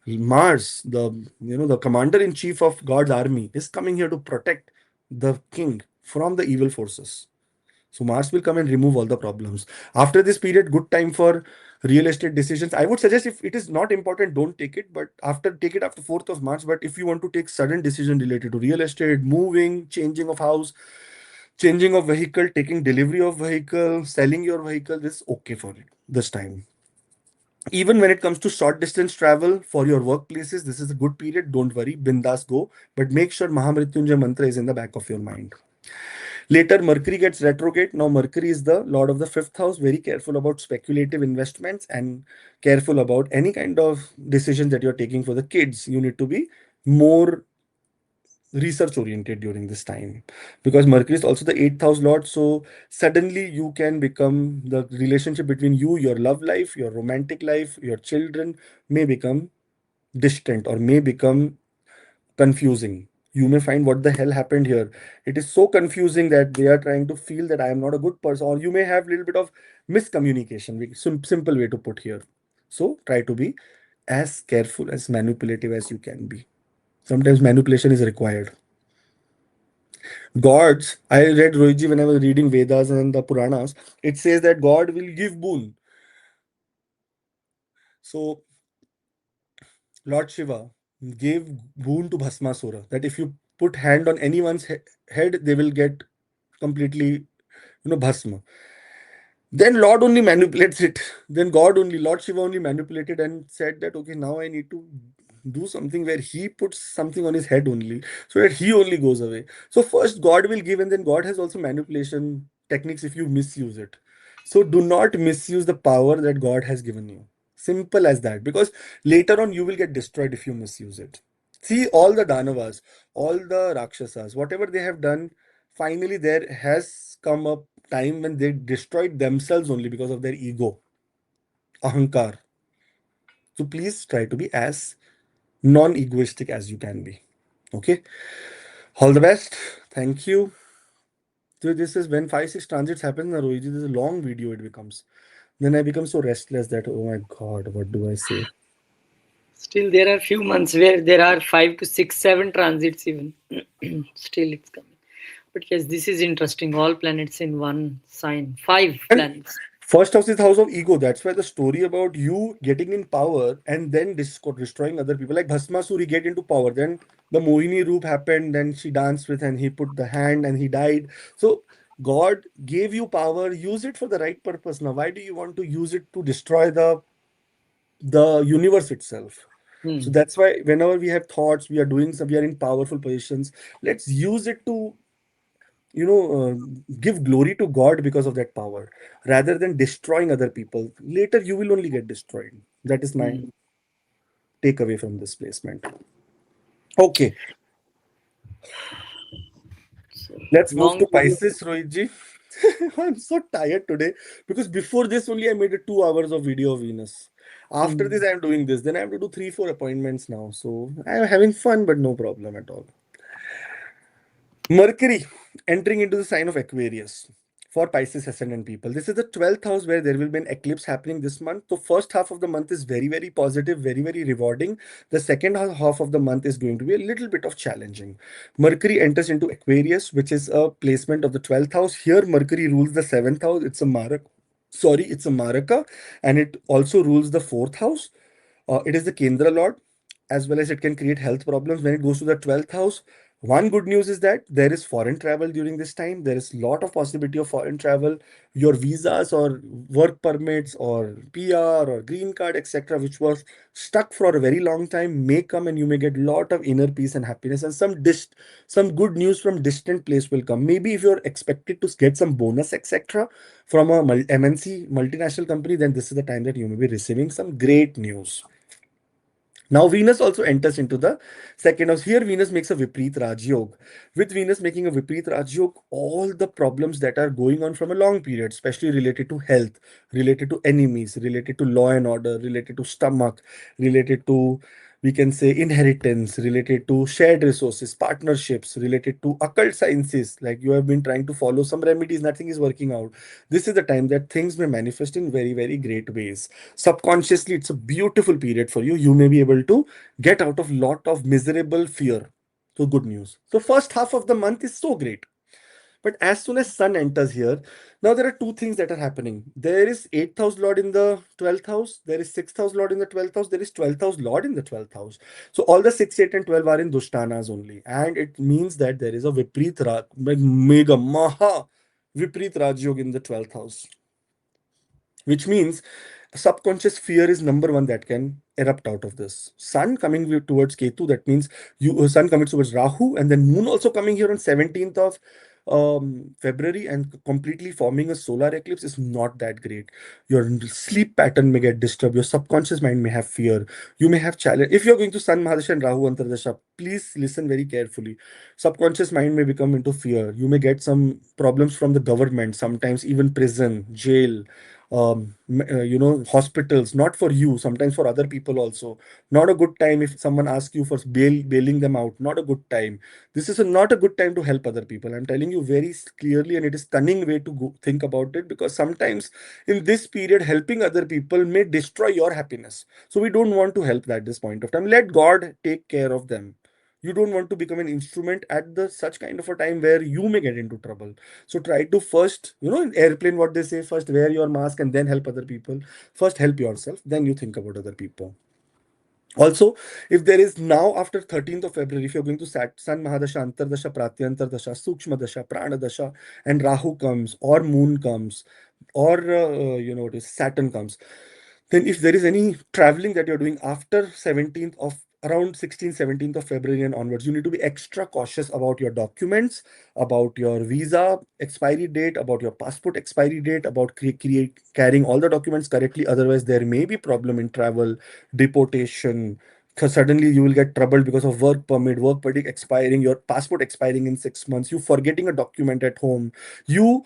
[SPEAKER 2] Mars, the commander-in-chief of God's army, is coming here to protect the king from the evil forces. So Mars will come and remove all the problems. After this period, good time for real estate decisions. I would suggest if it is not important, don't take it. But take it after 4th of March. But if you want to take sudden decision related to real estate, moving, changing of house, changing of vehicle, taking delivery of vehicle, selling your vehicle, this is okay for it this time. Even when it comes to short distance travel for your workplaces, this is a good period. Don't worry, bindas go, but make sure Mahamrityunjay mantra is in the back of your mind. Later, Mercury gets retrograde. Now, Mercury is the lord of the 5th house. Very careful about speculative investments and careful about any kind of decision that you're taking for the kids. You need to be more research oriented during this time, because Mercury is also the 8th house lord. So suddenly you can become, the relationship between you, your love life, your romantic life, your children may become distant or may become confusing. You may find what the hell happened here. It is so confusing that they are trying to feel that I am not a good person, or you may have a little bit of miscommunication. Simple way to put here. So try to be as careful, as manipulative as you can be. Sometimes manipulation is required. Gods, I read Rohiji when I was reading Vedas and the Puranas, it says that God will give boon. So Lord Shiva gave boon to Bhasmasura, that if you put hand on anyone's head, they will get completely, bhasma. Then Lord only manipulates it. Then Lord Shiva only manipulated and said that, okay, now I need to do something where he puts something on his head only, so that he only goes away. So first God will give, and then God has also manipulation techniques if you misuse it. So do not misuse the power that God has given you. Simple as that, because later on you will get destroyed if you misuse it. See, all the Danavas, all the Rakshasas, whatever they have done, finally there has come a time when they destroyed themselves only because of their ego, ahankar. So please try to be as non-egoistic as you can be. Okay. All the best. Thank you. So this is when 5-6 transits happen, Rohiji, this is a long video it becomes. Then I become so restless that, oh my God, what do I say?
[SPEAKER 1] Still, there are few months where there are 5 to 6, 7 transits even. Still, it's coming. But yes, this is interesting. All planets in one sign. 5
[SPEAKER 2] And
[SPEAKER 1] planets.
[SPEAKER 2] first house is house of ego. That's why the story about you getting in power and then destroying other people. Like Bhasmasuri get into power. Then the Mohini Roop happened. Then she danced with and he put the hand and he died. So God gave you power, use it for the right purpose. Now, why do you want to use it to destroy the universe itself? So
[SPEAKER 1] Hmm.
[SPEAKER 2] that's why whenever we have thoughts, we are doing some, we are in powerful positions. Let's use it to, give glory to God because of that power, rather than destroying other people. Later, you will only get destroyed. That is my
[SPEAKER 1] Hmm.
[SPEAKER 2] takeaway from this placement. Okay,
[SPEAKER 1] So
[SPEAKER 2] let's move
[SPEAKER 1] long.
[SPEAKER 2] to Pisces, Rohitji. I'm so tired today because before this only I made a 2 hours of video of Venus. After
[SPEAKER 1] Hmm.
[SPEAKER 2] this, I'm doing this. Then I have to do 3, 4 appointments now. So I'm having fun, but no problem at all. Mercury entering into the sign of Aquarius for Pisces ascendant people. This is the 12th house where there will be an eclipse happening this month. So first half of the month is very, very positive, very, very rewarding. The second half of the month is going to be a little bit of challenging. Mercury enters into Aquarius, which is a placement of the 12th house. Here, Mercury rules the 7th house. It's a Marak. Sorry, it's a Maraka, and it also rules the 4th house. It is the Kendra Lord, as well as it can create health problems when it goes to the 12th house. One good news is that there is foreign travel during this time. There is a lot of possibility of foreign travel. Your visas or work permits or PR or green card, etc., which was stuck for a very long time, may come, and you may get a lot of inner peace and happiness. And some good news from distant place will come. Maybe if you're expected to get some bonus, etc., from a MNC multinational company, then this is the time that you may be receiving some great news. Now, Venus also enters into the second house. Here, Venus makes a Viprit Raj Yog. With Venus making a Viprit Raj Yog, all the problems that are going on from a long period, especially related to health, related to enemies, related to law and order, related to stomach, related to, we can say, inheritance, related to shared resources, partnerships, related to occult sciences, like you have been trying to follow some remedies, nothing is working out. This is the time that things may manifest in very, very great ways. Subconsciously, it's a beautiful period for you. You may be able to get out of lot of miserable fear. So good news. So first half of the month is so great. But as soon as sun enters here, now there are two things that are happening. There is 8th house lord in the 12th house. There is 6th house lord in the 12th house. There is 12th house lord in the 12th house. So all the 6, 8 and 12 are in Dushtanas only. And it means that there is a Viprit Mega Maha Viprit Rajyog in the 12th house, which means subconscious fear is number one that can erupt out of this. Sun coming towards Ketu, that means Sun coming towards Rahu, and then Moon also coming here on 17th of February and completely forming a solar eclipse is not that great. Your sleep pattern may get disturbed. Your subconscious mind may have fear. You may have challenge. If you're going to Sun Mahadasha and Rahu Antardasha, please listen very carefully. Subconscious mind may become into fear. You may get some problems from the government, sometimes even prison, jail, hospitals, not for you, sometimes for other people also. Not a good time if someone asks you for bailing them out. Not a good time. This is not a good time to help other people. I'm telling you very clearly, and it is stunning way to go, think about it, because sometimes in this period, helping other people may destroy your happiness. So we don't want to help at this point of time. Let God take care of them. You don't want to become an instrument at the such kind of a time where you may get into trouble. So try to first, in airplane, what they say, first wear your mask and then help other people. First help yourself, then you think about other people. Also, if there is now after 13th of February, if you're going to Sun Mahadasha, Antardasha, Pratyantardasha, Sukshma Dasha, Prana Dasha, and Rahu comes, or Moon comes, or it is Saturn comes, then if there is any traveling that you're doing after 17th of around 16th, 17th of February and onwards, you need to be extra cautious about your documents, about your visa expiry date, about your passport expiry date, about carrying all the documents correctly. Otherwise, there may be problem in travel, deportation. Because suddenly you will get troubled because of work permit expiring, your passport expiring in 6 months, you forgetting a document at home, you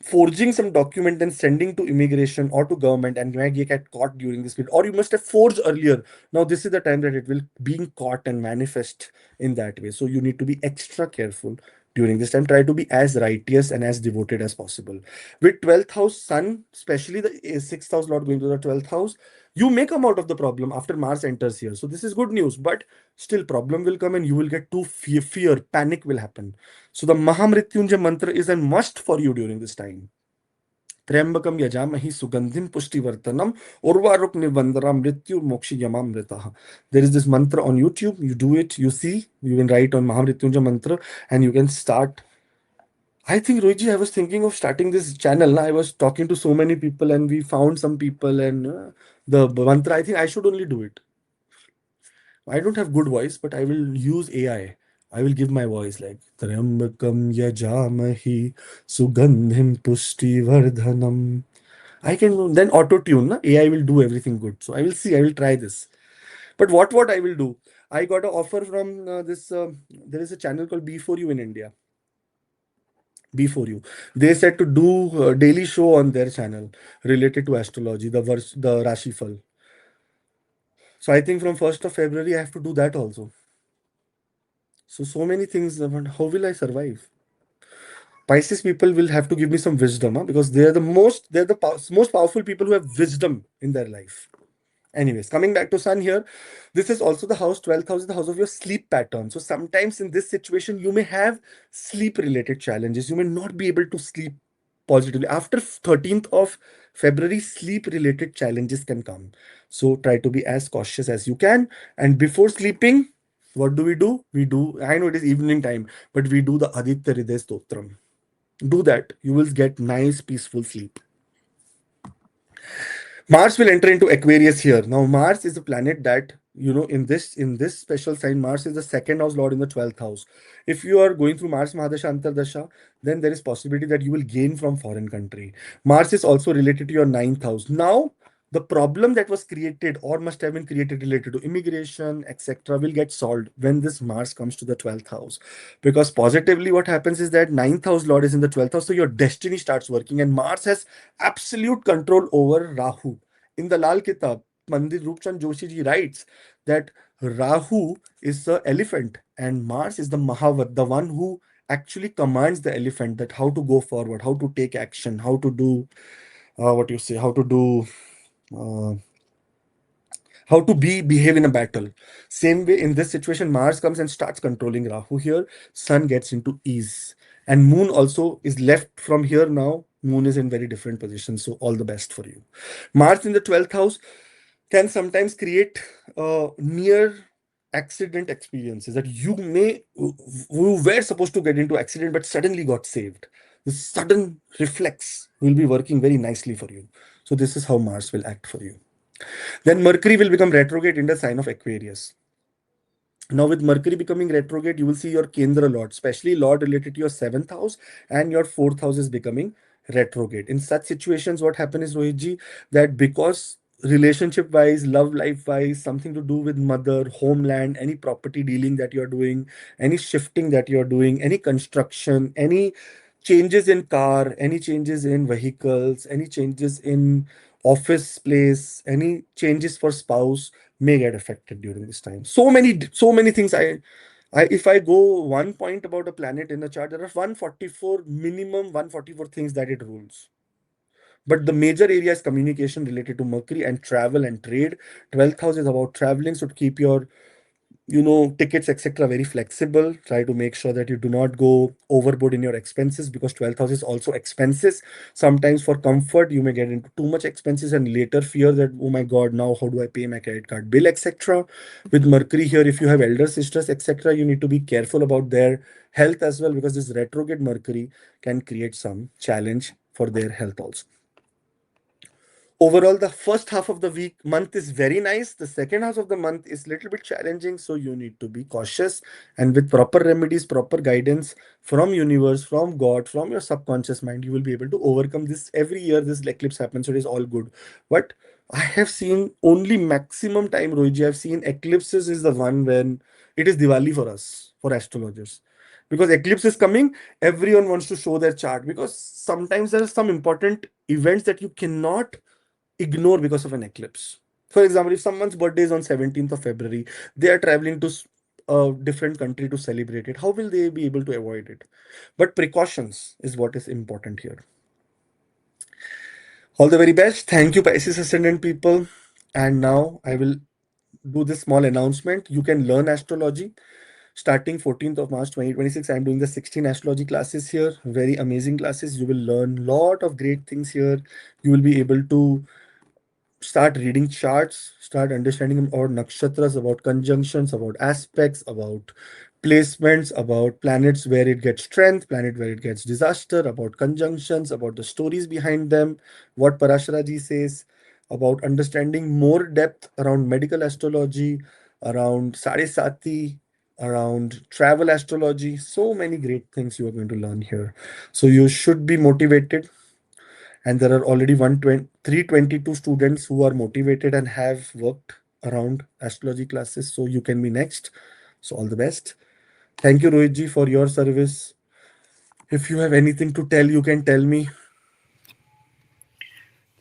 [SPEAKER 2] forging some document and sending to immigration or to government, and you might get caught during this period, or you must have forged earlier. Now this is the time that it will being caught and manifest in that way. So you need to be extra careful during this time. Try to be as righteous and as devoted as possible. With 12th house sun, especially the 6th house lord going to the 12th house, you may come out of the problem after Mars enters here. So this is good news, but still problem will come and you will get too fear, panic will happen. So the Mahamrityunjay mantra is a must for you during this time. Trembakam yajamahi sugandhim pushtivartanam urvaruk nivandara mrityu mokshi yamamritaha. There is this mantra on YouTube. You do it, you see, you can write on Mahamrityunjay mantra and you can start I think Rohitji, I was thinking of starting this channel. I was talking to so many people and we found some people and the mantra. I think I should only do it. I don't have good voice, but I will use AI. I will give my voice like Trambakam Yajamahi Sugandhim Pushti Vardhanam. I can then auto tune. Na? AI will do everything good. So I will see. I will try this. But what I will do? I got an offer from this. There is a channel called B4U in India. B4U. They said to do a daily show on their channel related to astrology, the Rashi Fal. So I think from 1st of February I have to do that also. So many things. How will I survive? Pisces people will have to give me some wisdom, huh? Because they're the most powerful people who have wisdom in their life. Anyways, coming back to Sun here, this is also the house 12th house, is the house of your sleep pattern. So sometimes in this situation, you may have sleep related challenges. You may not be able to sleep positively. After 13th of February, sleep related challenges can come. So try to be as cautious as you can. And before sleeping, what do? We do, I know it is evening time, but we do the Aditya Hriday Stotram. Do that. You will get nice, peaceful sleep. Mars will enter into Aquarius here. Now, Mars is a planet that, in this special sign, Mars is the second house lord in the 12th house. If you are going through Mars Mahadasha Antardasha, then there is possibility that you will gain from foreign country. Mars is also related to your ninth house. Now, the problem that was created or must have been created related to immigration, etc., will get solved when this Mars comes to the 12th house. Because positively, what happens is that ninth house lord is in the 12th house, so your destiny starts working, and Mars has absolute control over Rahu. In the Lal Kitab, Pandit Rupchand Joshi ji writes that Rahu is the elephant and Mars is the Mahavat, the one who actually commands the elephant, that how to go forward, how to take action, how to do what you say, uh, how to behave in a battle. Same way in this situation, Mars comes and starts controlling Rahu here. Sun gets into ease, and Moon also is left from here now. Moon is in very different position, so all the best for you. Mars in the 12th house can sometimes create near accident experiences that you were supposed to get into accident but suddenly got saved. The sudden reflex will be working very nicely for you. So this is how Mars will act for you. Then Mercury will become retrograde in the sign of Aquarius. Now, with Mercury becoming retrograde, you will see your Kendra Lord, especially Lord related to your seventh house, and your fourth house is becoming retrograde. In such situations, what happens is, Rohitji, that because relationship wise, love life wise, something to do with mother, homeland, any property dealing that you're doing, any shifting that you're doing, any construction, any changes in car, any changes in vehicles, any changes in office place, any changes for spouse may get affected during this time. So many things. If I go one point about a planet in the chart, there are 144 minimum 144 things that it rules. But the major area is communication related to Mercury and travel and trade. 12th house is about traveling, so to keep your tickets etc very flexible. Try to make sure that you do not go overboard in your expenses, because 12th house is also expenses. Sometimes for comfort you may get into too much expenses and later fear that, oh my god, now how do I pay my credit card bill etc. With Mercury here, if you have elder sisters etc, you need to be careful about their health as well, because this retrograde Mercury can create some challenge for their health also. Overall, the first half of the month is very nice. The second half of the month is a little bit challenging, so you need to be cautious, and with proper remedies, proper guidance from universe, from God, from your subconscious mind, you will be able to overcome this. Every year this eclipse happens, so it is all good. But I have seen only maximum time, Rohiji, I've seen eclipses is the one when it is Diwali for us, for astrologers. Because eclipse is coming, everyone wants to show their chart, because sometimes there are some important events that you cannot ignore because of an eclipse. For example, if someone's birthday is on 17th of February, they are traveling to a different country to celebrate it. How will they be able to avoid it? But precautions is what is important here. All the very best. Thank you, Pisces Ascendant people. And now I will do this small announcement. You can learn astrology starting 14th of March 2026. I'm doing the 16 astrology classes here. Very amazing classes. You will learn lot of great things here. You will be able to start reading charts, start understanding about nakshatras, about conjunctions, about aspects, about placements, about planets where it gets strength, planet where it gets disaster, about conjunctions, about the stories behind them, what Parasharaji says, about understanding more depth around medical astrology, around Sade Sati, around travel astrology. So many great things you are going to learn here. So you should be motivated. And there are already 322 students who are motivated and have worked around astrology classes. So you can be next. So all the best. Thank you, Rohit ji, for your service. If you have anything to tell, you can tell me.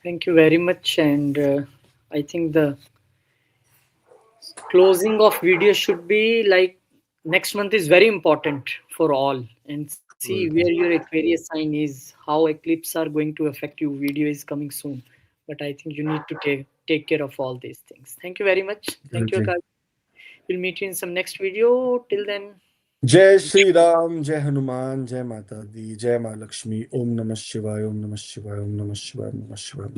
[SPEAKER 1] Thank you very much. And I think the closing of video should be like next month is very important for all, and see where your Aquarius sign is, how eclipse are going to affect you. Video is coming soon, but I think you need to take care of all these things. Thank you very much. Thank you,
[SPEAKER 2] Ji.
[SPEAKER 1] Akash. We'll meet you in some next video. Till then,
[SPEAKER 2] Jai Shri Ram, Jai Hanuman, Jai Mata Di, Jai Ma Lakshmi, Om Namah Shivaya, Om Namah Shivaya, Om Namah Shivaya, Om Namah Shivaya.